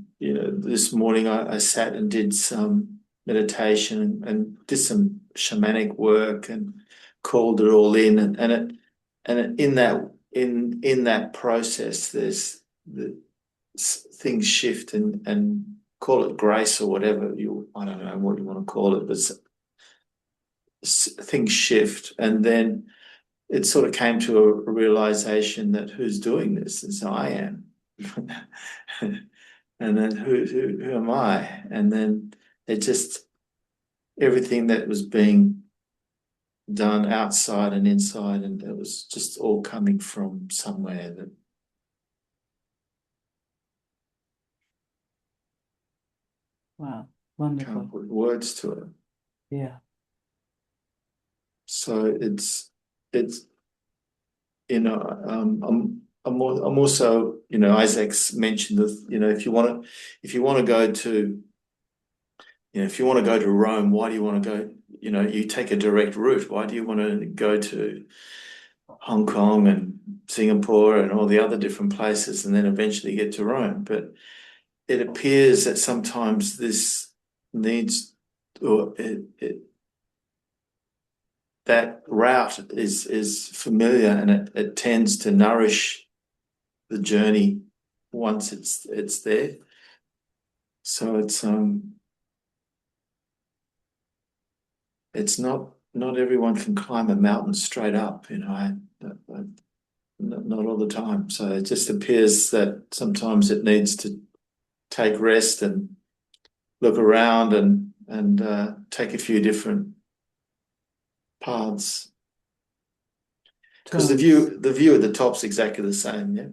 this morning I sat and did some meditation and did some shamanic work and called it all in, in that process there's things shift and call it grace or whatever I don't know what you want to call it, but things shift, and then it sort of came to a realization that who's doing this is I am. And then who am I? And then it just everything that was being done outside and inside, and it was just all coming from somewhere that Wow. can't Wonderful. put words to it. Yeah. So it's I'm also Isaac's mentioned that if you want to go to if you want to go to Rome, why do you want to go? You take a direct route. Why do you want to go to Hong Kong and Singapore and all the other different places and then eventually get to Rome? But it appears that sometimes this needs, or that route is familiar, and it tends to nourish the journey once it's there. So it's not everyone can climb a mountain straight up, not all the time. So it just appears that sometimes it needs to take rest and look around and take a few different paths. Because the view at the top's exactly the same, yeah.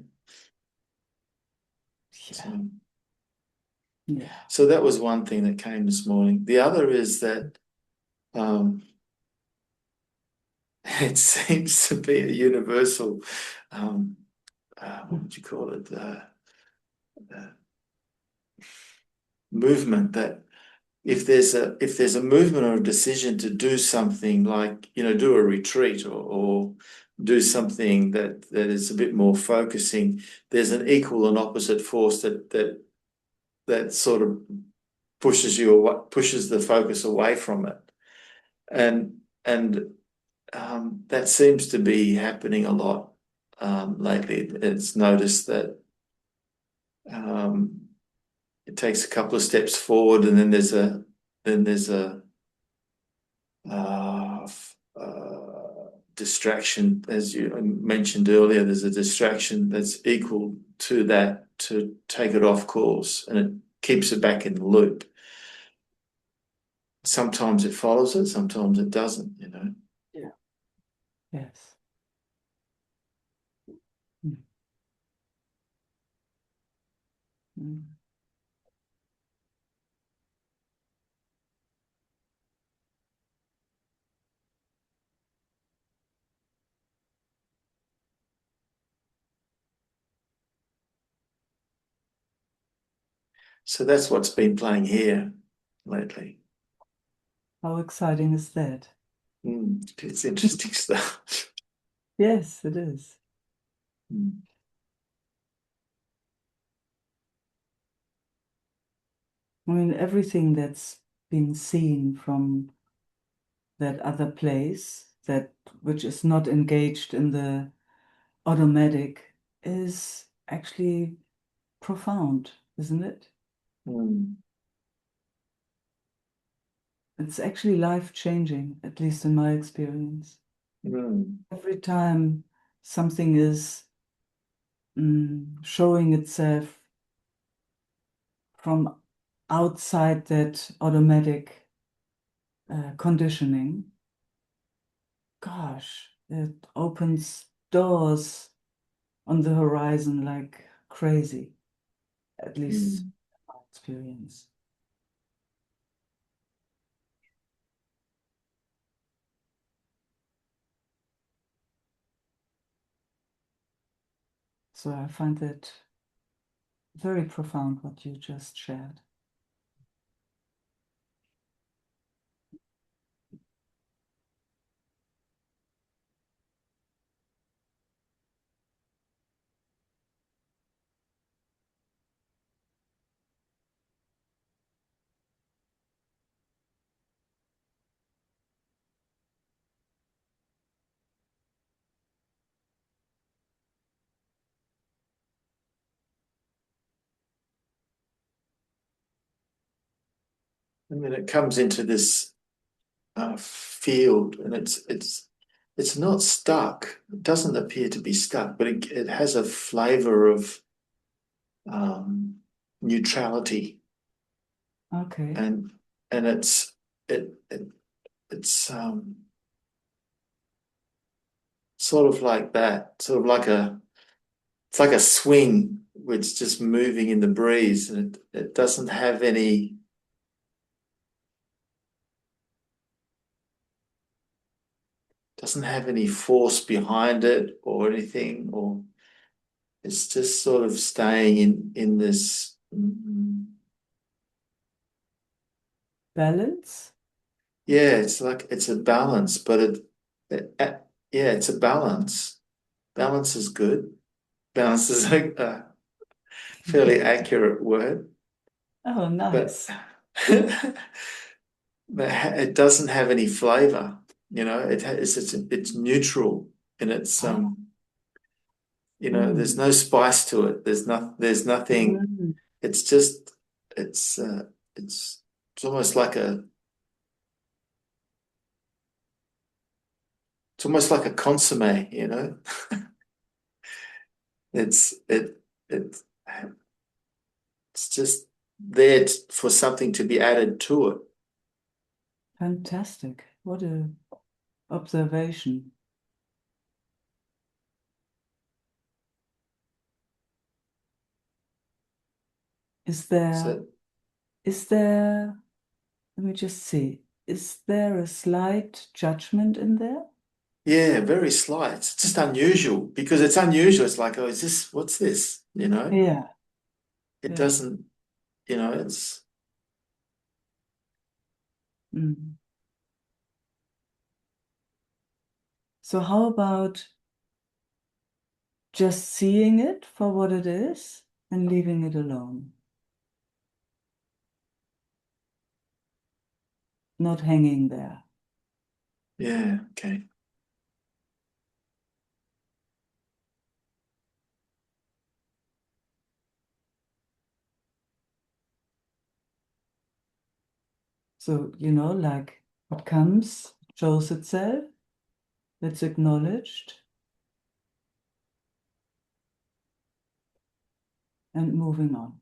Yeah. Yeah. So that was one thing that came this morning. The other is that it seems to be a universal, what would you call it, movement, that if there's a movement or a decision to do something like do a retreat or do something that is a bit more focusing, there's an equal and opposite force that sort of pushes the focus away from it, and that seems to be happening a lot lately. It's noticed that it takes a couple of steps forward, and then there's a uh, distraction, as you mentioned earlier. There's a distraction that's equal to that to take it off course, and it keeps it back in the loop. Sometimes it follows it, sometimes it doesn't. Yeah. Yes. Mm. Mm. So that's what's been playing here lately. How exciting is that? It's interesting stuff. Yes, it is. Mm. I mean, everything that's been seen from that other place, that which is not engaged in the automatic is actually profound, isn't it? Mm. It's actually life-changing, at least in my experience. Mm. Every time something is showing itself from outside that automatic conditioning, gosh, it opens doors on the horizon like crazy, at least Mm. my experience. So I find that very profound what you just shared. I mean, it comes into this field, and it's not stuck. It doesn't appear to be stuck, but it has a flavor of neutrality, Okay. and and it's sort of like that, sort of like it's like a swing which is just moving in the breeze, and it doesn't have any force behind it or anything, or it's just sort of staying in this. Balance? Yeah, it's like it's a balance, but yeah, it's a balance. Balance is good. Balance is a fairly accurate word, Oh, but nice. but it doesn't have any flavor. It's neutral, and it's Ah, there's mm, no spice to it. There's nothing. mm. It's just it's uh, it's it's almost like a consomme. It's it it it's just there for something to be added to it. Fantastic. What a observation. Is there, So is there, let me just see, is there a slight judgment in there? yeah, very slight. It's just unusual because it's unusual. It's like, oh, what's this? Yeah, It yeah. doesn't, it's Mm. So how about just seeing it for what it is and leaving it alone? Not hanging there. yeah, okay. So, like what comes, shows itself, it's acknowledged and moving on.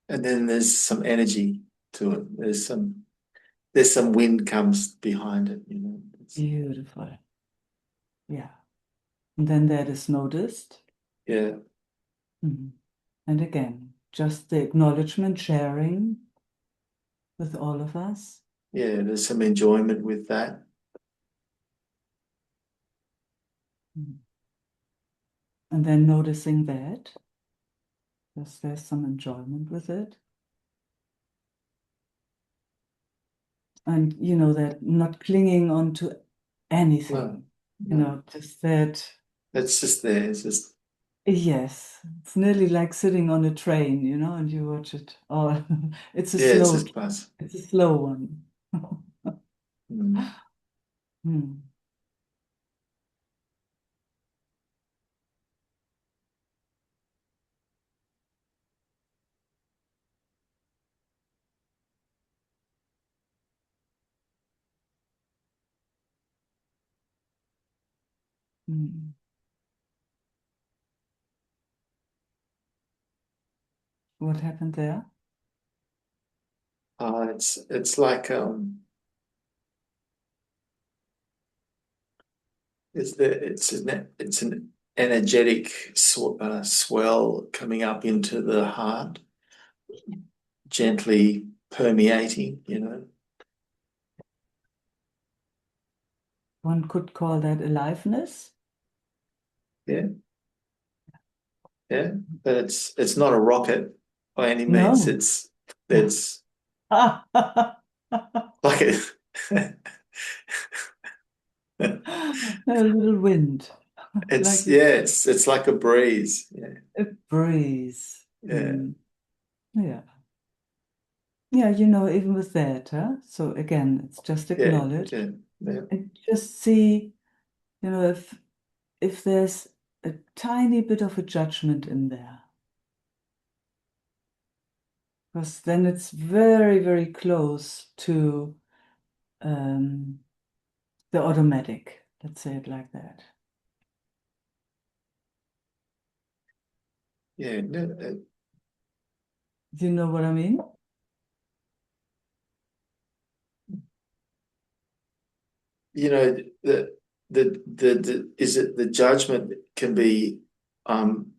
And then there's some energy to it. There's some wind comes behind it. Beautiful. Yeah. And then that is noticed. Yeah, Mhm. And again, just the acknowledgement, sharing with all of us. yeah, there's some enjoyment with that. Mhm. And then noticing that, because there's some enjoyment with it. And that not clinging on to No, anything, no. just that, It's just there. It's just Yes, it's nearly like sitting on a train, and you watch it. Oh, it's a Yeah, it's slow, just buzz. it's a slow one. Mm. Hmm. Hmm. What happened there? It's like it's an energetic swell coming up into the heart, gently permeating, One could call that aliveness. Yeah, yeah. But it's not a rocket by any means. No. It's A like little wind, like it's you yeah, said, it's like a breeze. Yeah, a breeze. yeah, Hmm. Yeah. Yeah, even with that, huh? So again, it's just yeah, acknowledge yeah, yeah. and just see, if there's a tiny bit of a judgment in there, because then it's very, very close to um, the automatic. Let's say it like that. Yeah, no, Do you know what I mean? the is it the judgment can be um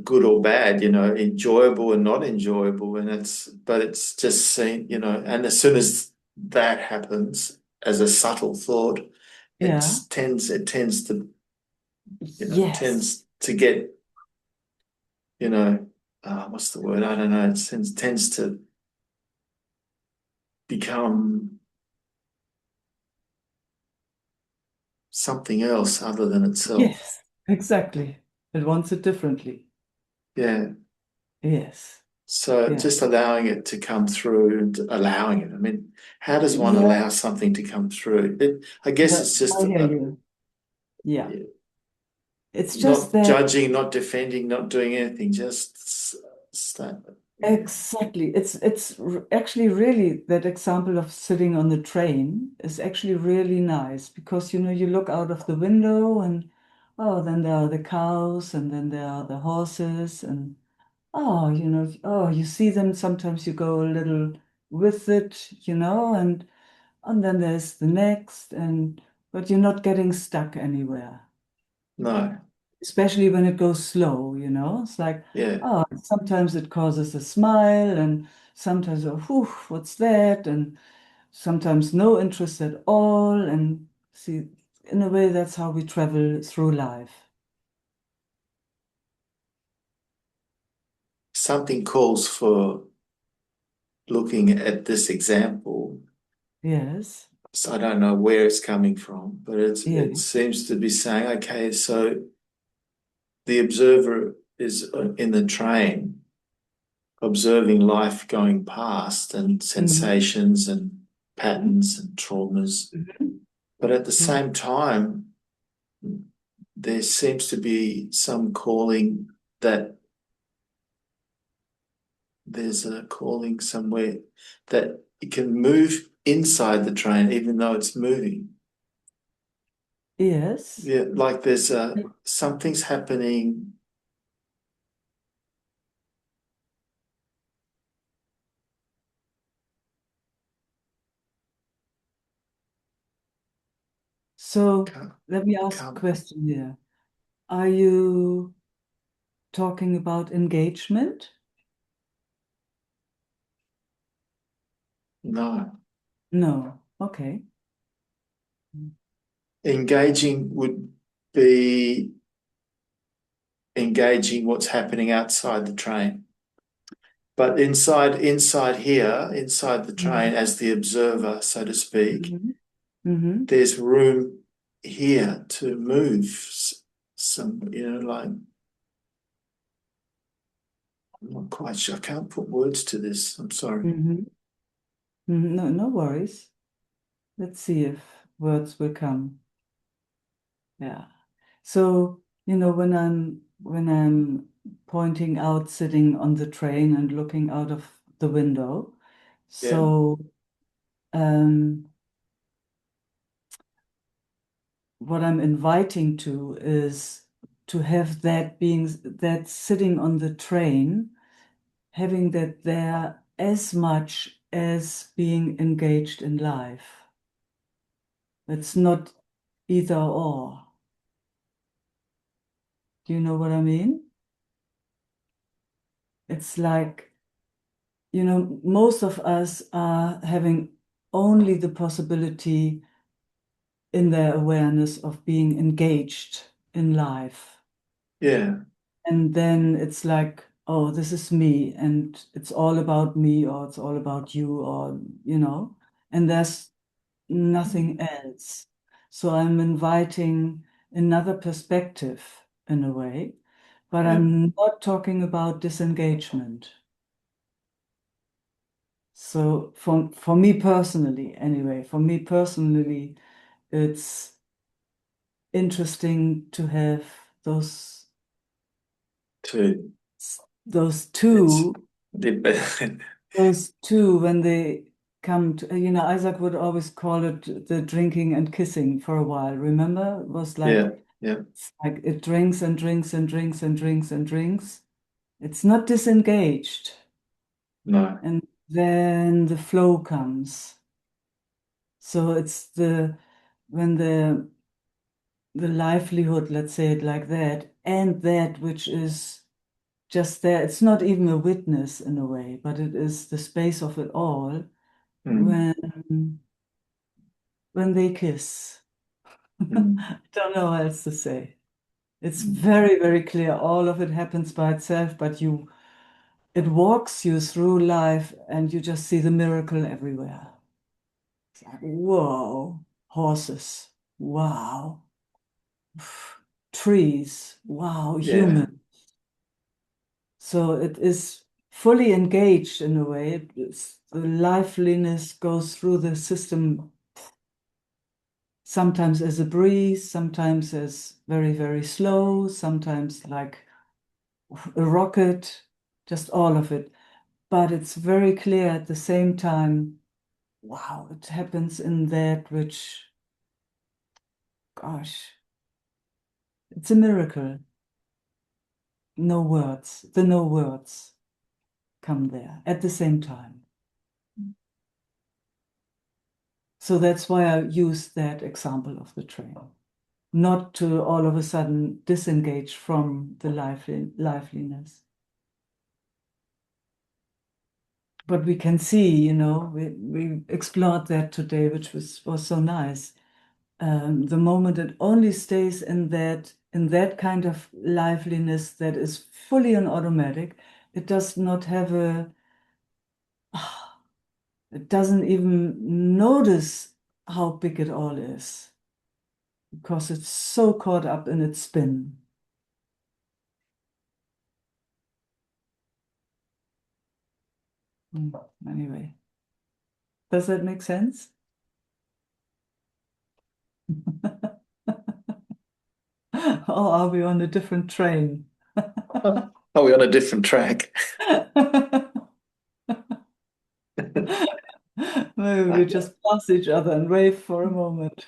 good or bad, enjoyable and not enjoyable, and it's just seen, and as soon as that happens as a subtle thought, Yeah. it tends to, Yes. get, what's the word? I don't know. It tends to become something else other than itself. Yes. Exactly. It wants it differently. Yeah. Yes. So Yeah. just allowing it to come through and allowing it. I mean, how does one Yeah. allow something to come through? I guess Yeah. it's just I hear you. Yeah. It's just not that. judging, not defending, not doing anything, just start. Yeah. Exactly. Actually really that example of sitting on the train is actually really nice because you look out of the window and then there are the cows and then there are the horses and you see them sometimes you go a little with it, and then there's the next and but you're not getting stuck anywhere, No. especially when it goes slow, It's like, Yeah. sometimes it causes a smile and sometimes, oh, whew, what's that? And sometimes no interest at all. And see, in a way, that's how we travel through life. Something calls for looking at this example. Yes. So I don't know where it's coming from, but Yeah. it seems to be saying, okay, so the observer is in the train, observing life going past and Hmm. sensations and patterns and traumas. Hmm. But at the Yeah. same time, there seems to be some calling that there's a calling somewhere that it can move inside the train, even though it's moving. Yes. Yeah, like there's something's happening. So Can't, let me ask a can't, question here. Are you talking about engagement? no. No. Okay. Engaging would be engaging what's happening outside the train. But inside here, inside the train, Hmm. as the observer, so to speak, Hmm. Hmm. there's room here to move some, like I'm not quite sure. I can't put words to this. I'm sorry. Mhm. No, no worries. Let's see if words will come. Yeah. So, when I'm pointing out sitting on the train and looking out of the window, Yeah, so um, what I'm inviting to is to have that being that sitting on the train, having that there as much as being engaged in life. It's not either or. Do you know what I mean? It's like, most of us are having only the possibility in their awareness of being engaged in life. yeah, And then it's like, oh, this is me, and it's all about me, or it's all about you, and there's nothing else. So I'm inviting another perspective in a way, but yeah. I'm not talking about disengagement. So for me personally, anyway, it's interesting to have those To those it's two the those two when they come to, Isaac would always call it the drinking and kissing for a while. Remember? It was yeah, like yeah. it's like it drinks and drinks and drinks and drinks and drinks. It's not disengaged. No. And then the flow comes. So it's when the livelihood, let's say it like that, and that which is just there. It's not even a witness in a way, but it is the space of it all Mm, when they kiss. mm, I don't know what else to say. It's very, very clear. All of it happens by itself, but it walks you through life and you just see the miracle everywhere. It's like, whoa, horses, wow, trees, wow, yeah. human. So it is fully engaged in a way. The liveliness goes through the system, sometimes as a breeze, sometimes as very, very slow, sometimes like a rocket, just all of it. But it's very clear at the same time, wow, it happens in that which, gosh, it's a miracle. No words, the no words come there at the same time. So that's why I use that example of the train, not to all of a sudden disengage from the liveliness. But we can see, we explored that today, which was so nice. The moment it only stays in that kind of liveliness that is fully on automatic, it does not have it doesn't even notice how big it all is because it's so caught up in its spin. Anyway, does that make sense? Or are we on a different train? Oh, are we on a different track? Maybe we I just pass each other and wave for a moment.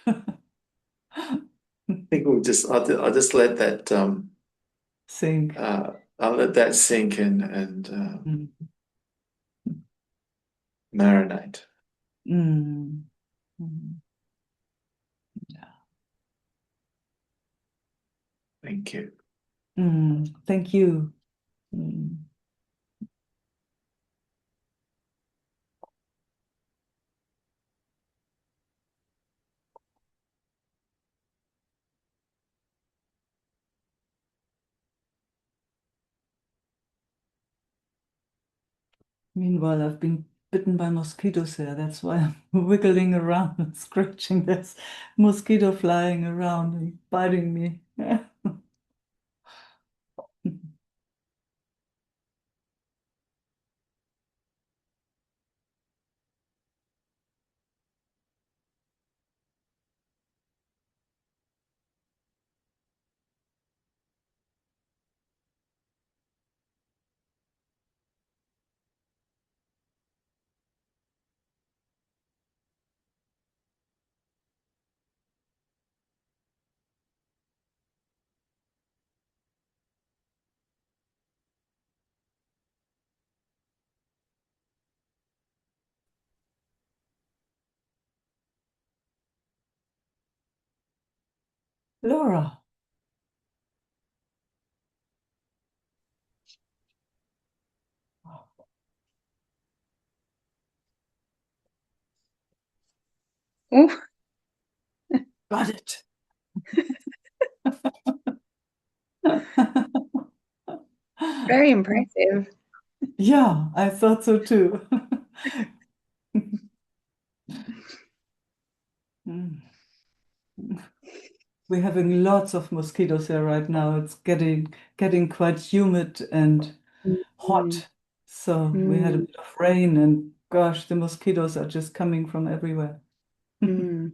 think I'll just let that Sink. I'll let that sink in and Mm. marinate. Mm. Mm. Thank you. Thank you. Mm. Meanwhile, I've been bitten by mosquitoes here. That's why I'm wiggling around and scratching. There's mosquito flying around and biting me. Laura. Oh, Got it. very impressive. Yeah, I thought so too. Mm. We're having lots of mosquitoes here right now. It's getting quite humid and Mm, hot. So we had a mm, bit of rain, and gosh, the mosquitoes are just coming from everywhere. mm.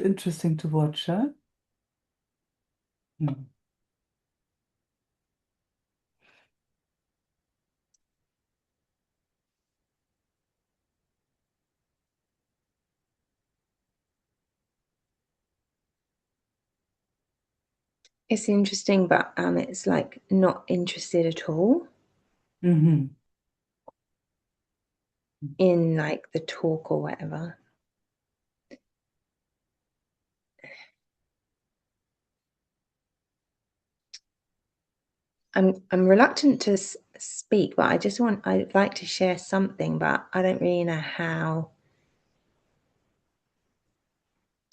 Interesting to watch, huh? Hmm. It's interesting, but it's like not interested at all Hmm. in like the talk or whatever. I'm reluctant to speak, but I'd like to share something, but I don't really know how.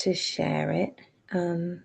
to share it. I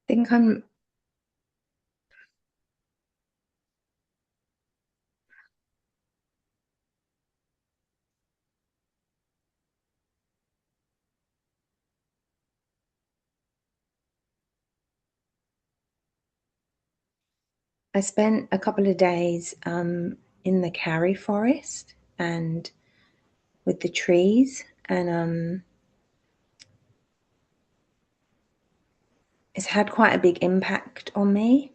think I spent a couple of days in the Karri forest and with the trees, and it's had quite a big impact on me.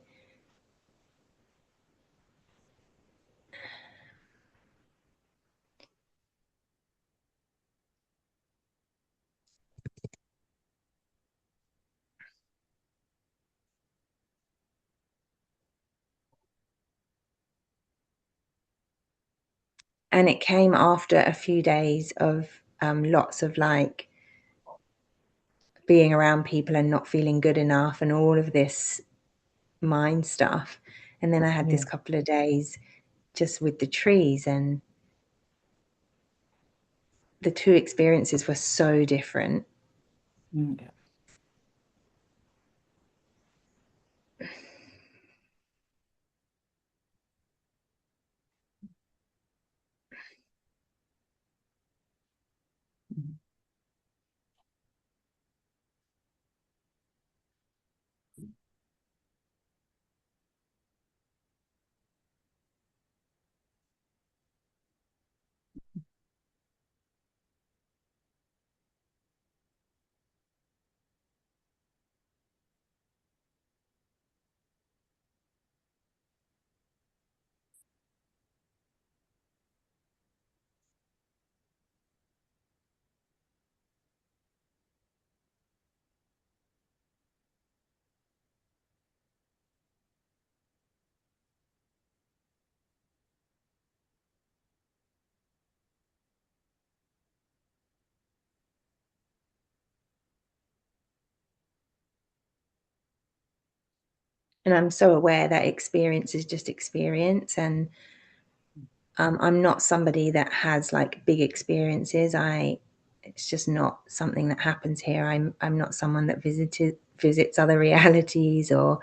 And it came after a few days of lots of like being around people and not feeling good enough and all of this mind stuff. And then I had this couple of days just with the trees, and the two experiences were so different. Yeah. And I'm so aware that experience is just experience, and I'm not somebody that has like big experiences. It's just not something that happens here. I'm not someone that visits other realities or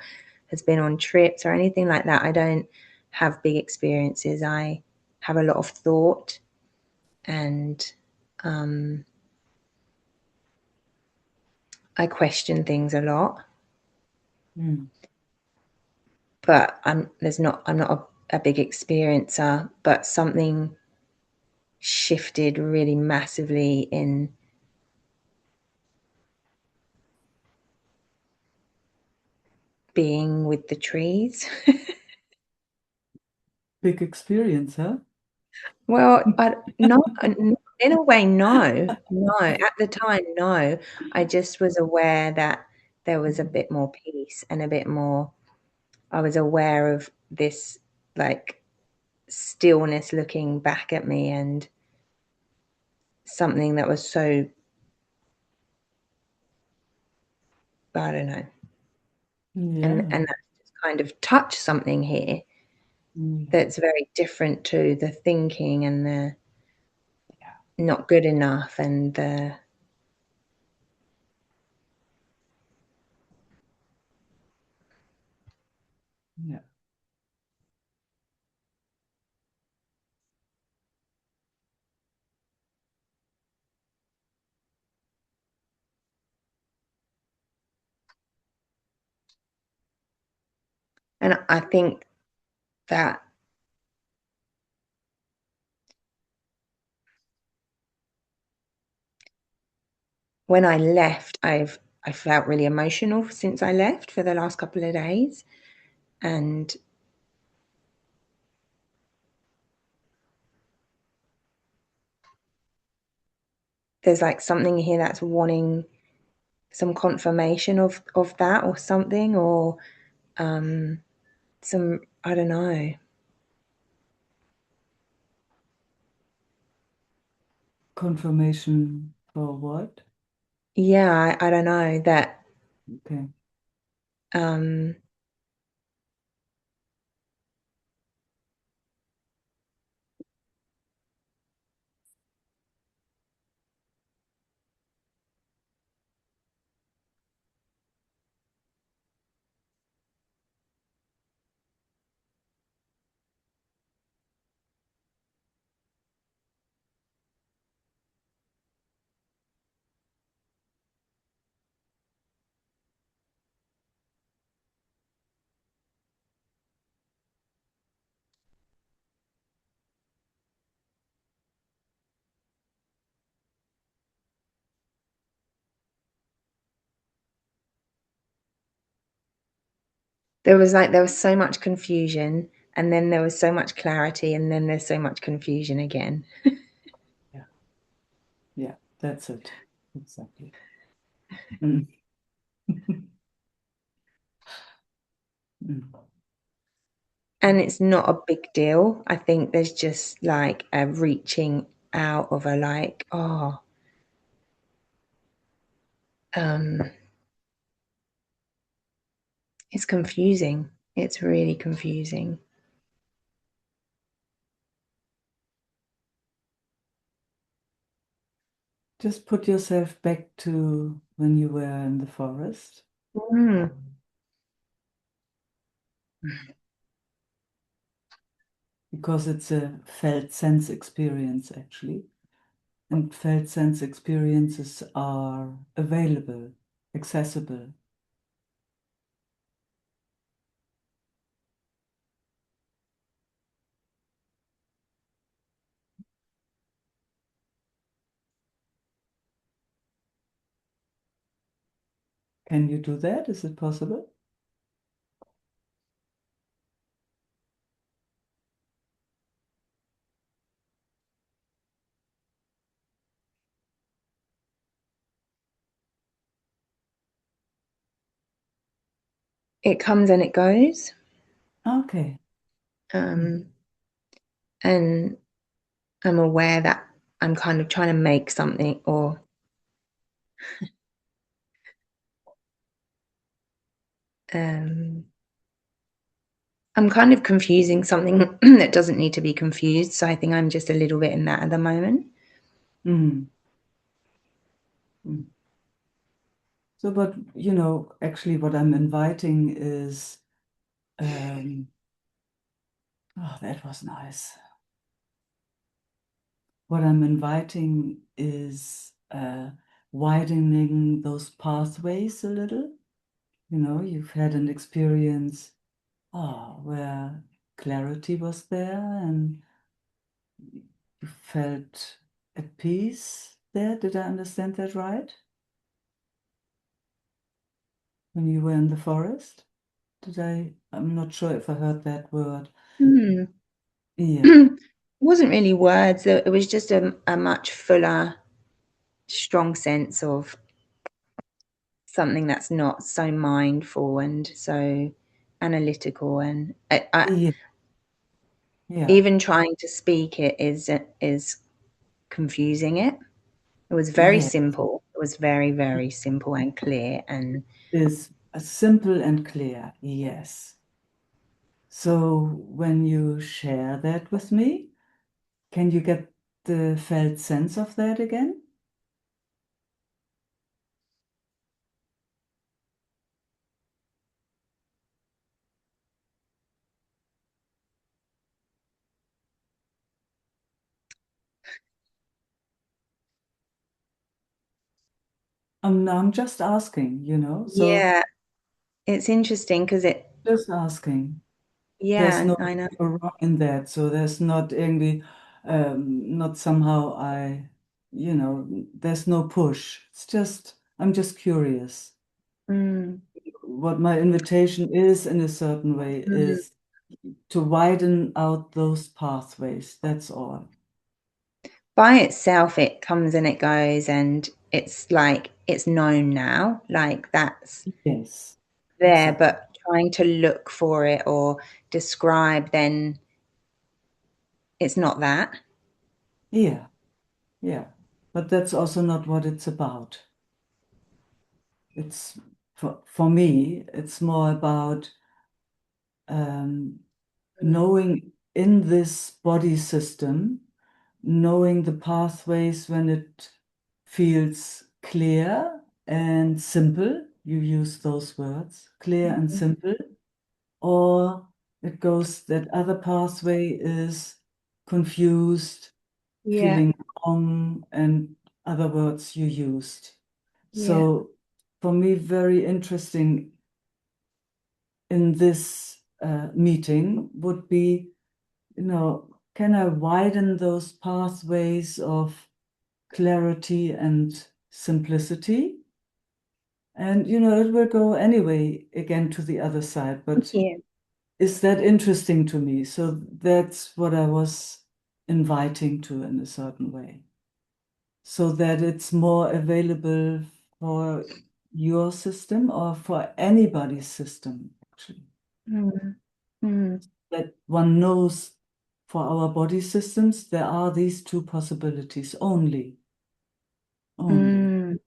has been on trips or anything like that. I don't have big experiences. I have a lot of thought, and I question things a lot. But I'm not a big experiencer, but something shifted really massively in being with the trees. Big experience, huh? Well, not in a way, no. At the time, no. I just was aware that there was a bit more peace and a bit more. I was aware of this like stillness looking back at me, and something that was so, I don't know. And that's just kind of touched something here that's very different to the thinking and the not good enough and the Yeah. and I think that when I left, I felt really emotional since I left for the last couple of days, and there's like something here that's wanting some confirmation of that or something, or some, I don't know. Confirmation for what? Yeah, I don't know that. Okay. There was so much confusion, and then there was so much clarity, and then there's so much confusion again. Yeah. Yeah, that's it. Exactly. Mm. Mm. And it's not a big deal. I think there's just like a reaching out of a like, oh, it's confusing. It's really confusing. Just put yourself back to when you were in the forest. Mm. Because it's a felt sense experience, actually. And felt sense experiences are available, accessible. Can you do that? Is it possible? It comes and it goes. Okay. And I'm aware that I'm kind of trying to make something, or I'm kind of confusing something that doesn't need to be confused. So I think I'm just a little bit in that at the moment. Mm. Mm. So, but actually, what I'm inviting is, oh, that was nice. What I'm inviting is widening those pathways a little. You've had an experience, where clarity was there and you felt at peace there. Did I understand that right? When you were in the forest? I'm not sure if I heard that word. Hmm. Yeah. It wasn't really words. It was just a much fuller, strong sense of something that's not so mindful and so analytical. And Yeah. Yeah. even trying to speak it is confusing it. It was very Yeah. simple. It was very, very simple and clear. And Is simple and clear. Yes. So when you share that with me, can you get the felt sense of that again? I'm just asking, so yeah, it's interesting because just asking. There's yeah, no I know. wrong in that. So there's not irgendwie, not somehow there's no push. I'm just curious. Mm, What my invitation is in a certain way mm. is to widen out those pathways. That's all. by itself, it comes and it goes, and it's like it's known now, like that's Yes, there, exactly. but trying to look for it or describe, then it's not that. Yeah, yeah. But that's also not what it's about. It's for me, it's more about knowing in this body system, knowing the pathways when it feels clear and simple. You use those words, clear and simple. Or it goes that other pathway is confused, Yeah, feeling wrong, and other words you used. yeah. So for me, very interesting in this meeting would be, can I widen those pathways of clarity and simplicity? And, it will go anyway again to the other side, but Yeah. is that interesting to me? So that's what I was inviting to in a certain way, so that it's more available for your system or for anybody's system, actually. Mm. Mm. That one knows for our body systems, there are these two possibilities only. Only. Mm.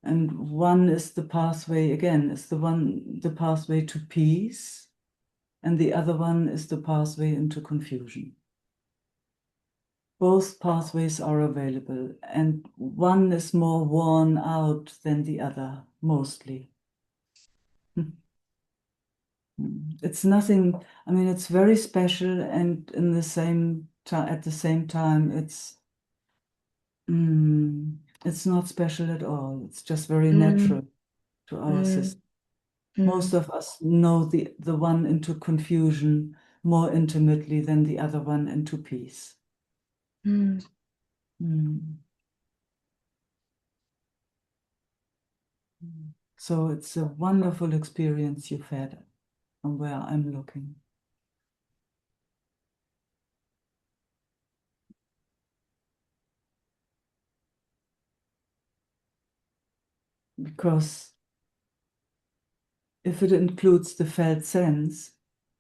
And one is the pathway, again, is the pathway to peace, and the other one is the pathway into confusion. Both pathways are available, and one is more worn out than the other, mostly. It's nothing, I mean, it's very special, and in the same time, at the same time, it's not special at all. It's just very Mm. natural to our Mm. system. Most Mm. of us know the one into confusion more intimately than the other one into peace. Mm. Mm. So it's a wonderful experience you've had from where I'm looking. Because if it includes the felt sense,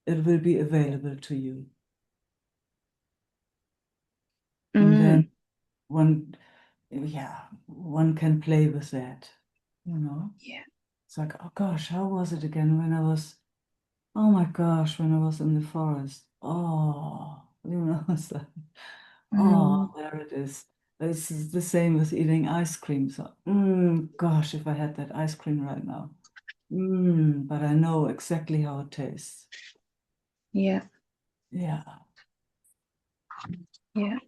it will be available to you. And then Mm. one can play with that, Yeah. It's like, oh gosh, how was it again oh my gosh, when I was in the forest? Oh, it's like, Mm. oh, there it is. It's the same with eating ice cream. So, gosh, if I had that ice cream right now. But I know exactly how it tastes. Yeah. Yeah. Yeah.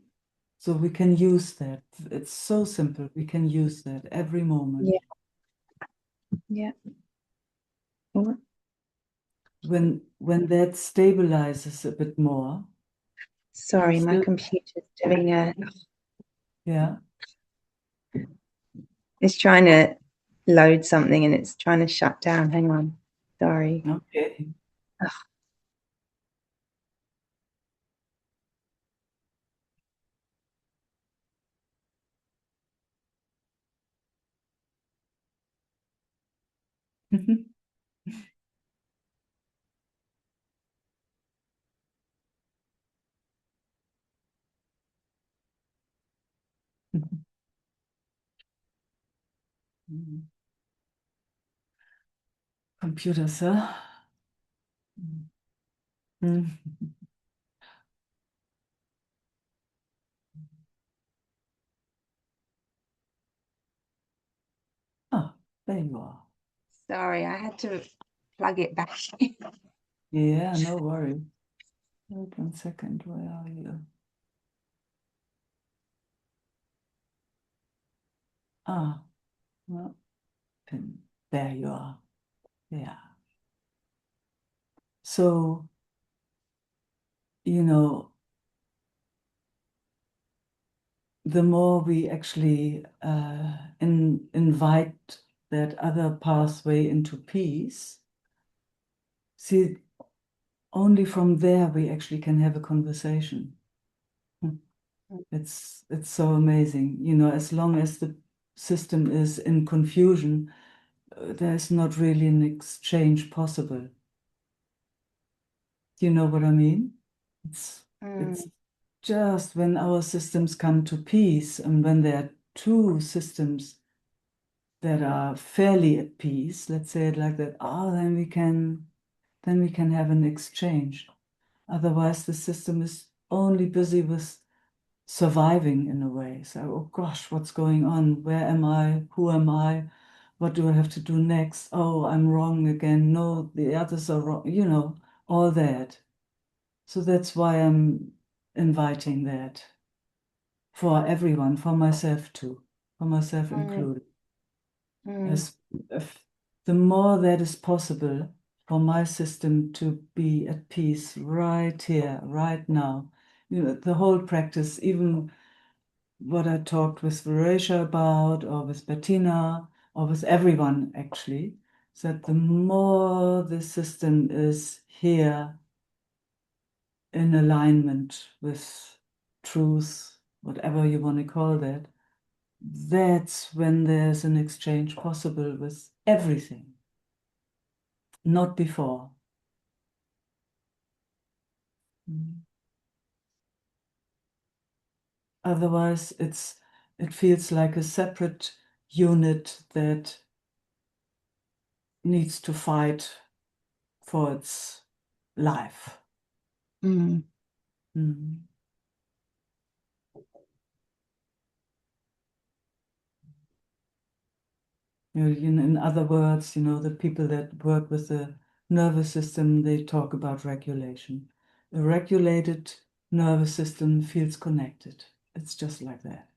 So we can use that. It's so simple. We can use that every moment. Yeah. Yeah. Mm. When that stabilizes a bit more, Sorry, my still, computer's doing yeah. it's trying to load something and it's trying to shut down. Hang on. Sorry. Okay. Ugh. Computers, huh? Mm. Oh, there you are. Sorry, I had to plug it back. Yeah, no worry. Wait 1 second. Where are you? Ah, well, there you are. Yeah. So, the more we actually invite that other pathway into peace, see, only from there we actually can have a conversation. It's so amazing. You know, as long as the system is in confusion, there's not really an exchange possible. Do you know what I mean? It's just when our systems come to peace, and when there are two systems that are fairly at peace, let's say it like that, then we can have an exchange. Otherwise, the system is only busy with surviving in a way. So, oh gosh, what's going on? Where am I? Who am I? What do I have to do next? Oh, I'm wrong again. No, the others are wrong. You know, all that. So that's why I'm inviting that for everyone, for myself too, for myself included. As if the more that is possible for my system to be at peace right here, right now. You know, the whole practice, even what I talked with Veresha about, or with Bettina, or with everyone actually, is that the more the system is here in alignment with truth, whatever you want to call that, that's when there's an exchange possible with everything, not before. Otherwise, it feels like a separate unit that needs to fight for its life. Mm. In other words, you know, the people that work with the nervous system, they talk about regulation. A regulated nervous system feels connected. It's just like that.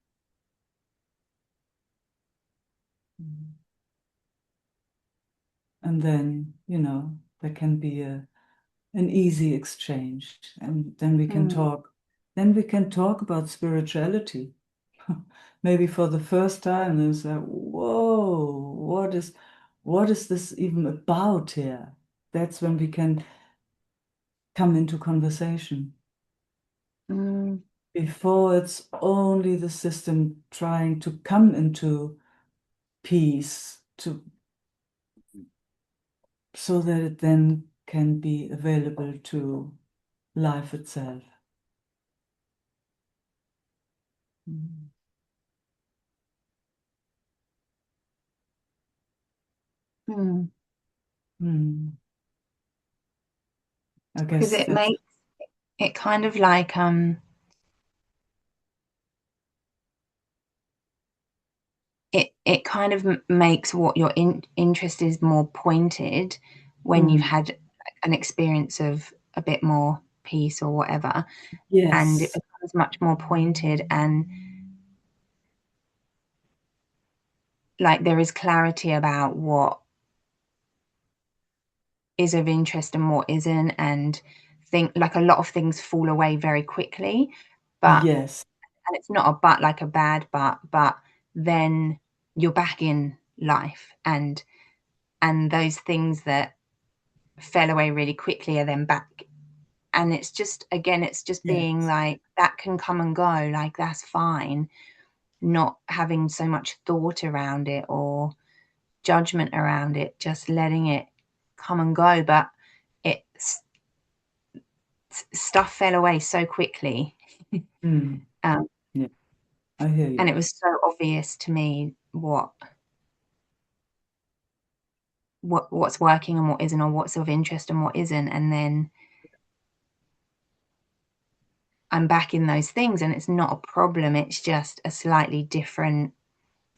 And then, you know, there can be an easy exchange, and then we can talk. Then we can talk about spirituality. Maybe for the first time, there's like, whoa, what is this even about here? That's when we can come into conversation. Before, it's only the system trying to come into peace so that it then can be available to life itself. I Because guess it that's makes it kind of like it kind of makes what your interest is more pointed when you've had an experience of a bit more peace or whatever, and it yes, becomes much more pointed, and like there is clarity about what is of interest and what isn't, and think like a lot of things fall away very quickly, but yes, and it's not a but like a bad but then you're back in life, and those things that fell away really quickly are then back, and it's just again it's just being yes. like that can come and go, like that's fine, not having so much thought around it or judgment around it, just letting it come and go. But it's stuff fell away so quickly. um, Yeah, I hear and you. it was so obvious to me what's working and what isn't, or what's of interest and what isn't, and then I'm back in those things, and it's not a problem, it's just a slightly different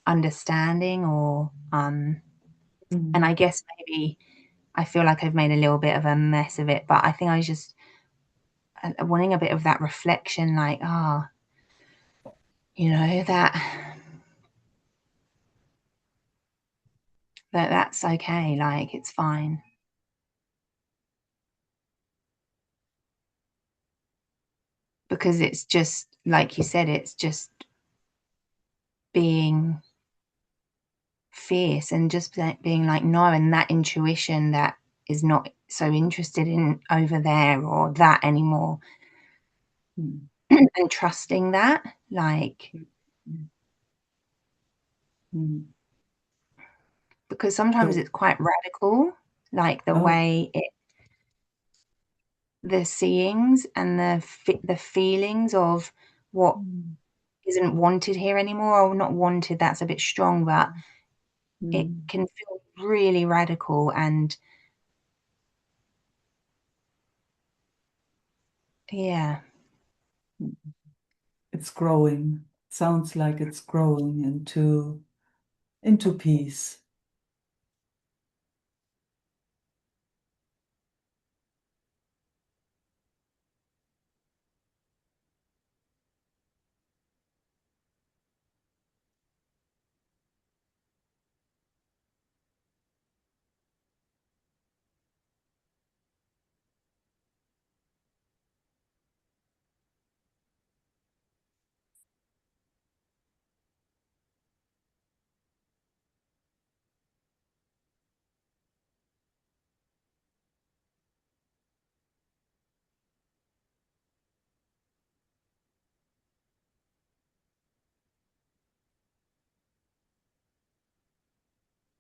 understanding, or and I guess maybe I feel like I've made a little bit of a mess of it, but I think I was just wanting a bit of that reflection, like you know, that's okay, like it's fine, because it's just like you said, it's just being fierce and just being like no, and that intuition that is not so interested in over there or that anymore, and trusting that, like, because sometimes So, it's quite radical, like the oh, way the seeings and the feelings of what isn't wanted here anymore, or not wanted, that's a bit strong, but it can feel really radical. And yeah, it's growing. Sounds like it's growing into peace.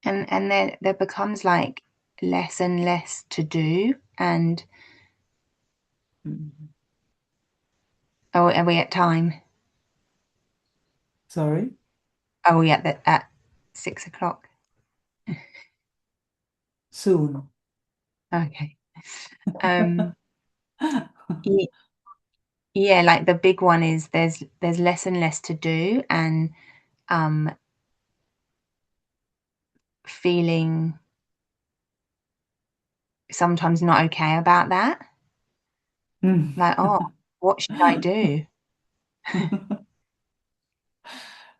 and there becomes like less and less to do. And oh, are we at time? Sorry? Oh, yeah, that at 6 o'clock. Soon. Okay. Um, yeah, like the big one is there's less and less to do, and um, feeling sometimes not okay about that. Like, oh, what should I do?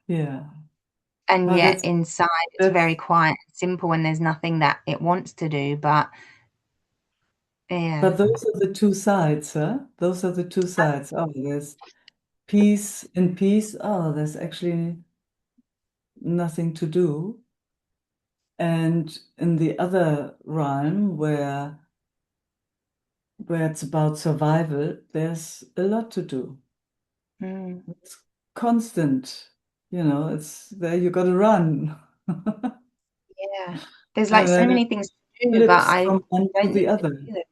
Yeah. And Oh, yet inside it's very that's quiet and simple, and there's nothing that it wants to do. But yeah, but those are the two sides, huh? Those are the two sides. Oh, there's peace in peace. Oh, there's actually nothing to do. And in the other realm where it's about survival, there's a lot to do. mm, It's constant, it's there you gotta run. yeah. There's like And so then it many things to do, but flips I from one to don't the need to other. do them.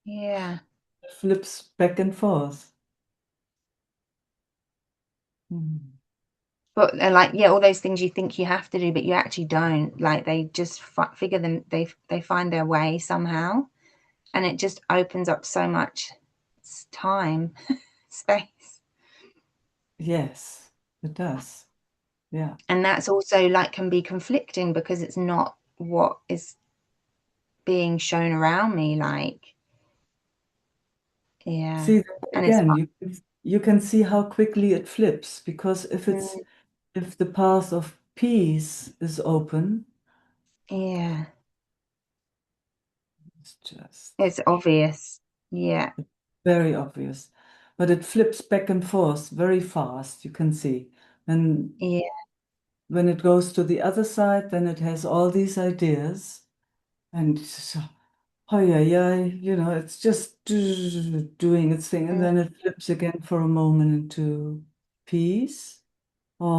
Yeah. It flips back and forth. Hmm. But like, yeah, all those things you think you have to do, but you actually don't. Like they just figure them. They find their way somehow, and it just opens up so much time, space. Yes, it does. Yeah. And that's also like can be conflicting because it's not what is being shown around me. Like, yeah, See, and it's again, you can see how quickly it flips because if the path of peace is open, yeah, it's just it's obvious. Yeah, very obvious. But it flips back and forth very fast, you can see. And yeah. when it goes to the other side, then it has all these ideas. And so, oh yeah, yeah, it's just doing its thing. And Mm. then it flips again for a moment into peace.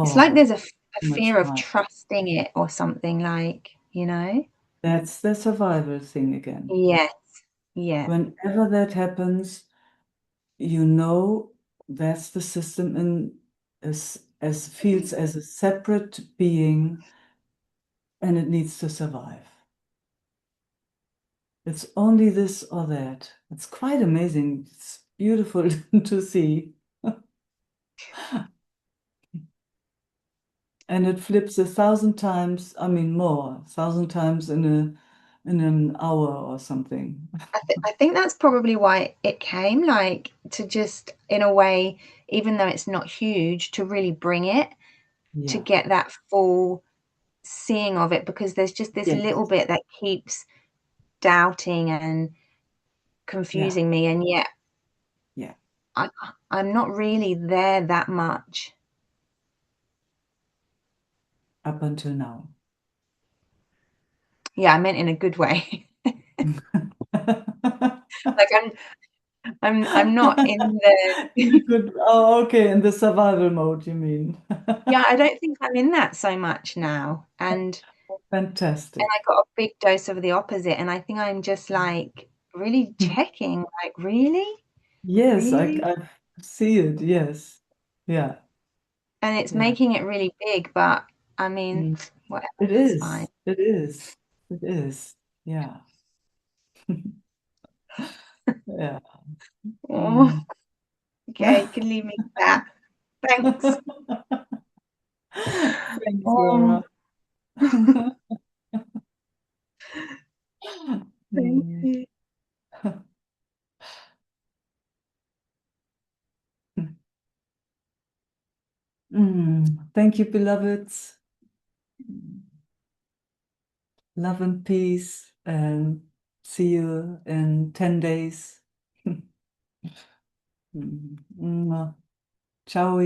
It's like Oh, there's a so much fear of fun. trusting it or something. Like, you know. That's the survival thing again. Yes. Yeah. Whenever that happens, you know that's the system in as feels as a separate being and it needs to survive. It's only this or that. It's quite amazing. It's beautiful to see. And it flips 1,000 times, I mean more, 1,000 times in an hour or something. I think that's probably why it came, like to just in a way, even though it's not huge, to really bring it, to Yeah. get that full seeing of it, because there's just this Yes. little bit that keeps doubting and Yeah. confusing me, and yet Yeah. I, I'm not really there that much. Up until now. Yeah, I meant in a good way. Like I'm not in the Good. Oh, okay. In the survival mode, you mean? yeah, I don't think I'm in that so much now. And Fantastic. I got a big dose of the opposite, and I think I'm just like really checking, like, really? Yes, Really? I see it. Yes. Yeah. And it's Yeah. making it really big, but I mean, Mm. whatever, It it's is. fine. It is. It is. Yeah. Yeah. Oh, Mm. okay, you can leave me with that. Thanks. Thanks, Oh, Laura. thank Mm. you. Thank you, beloveds. Love and peace, and see you in 10 days. Ciao.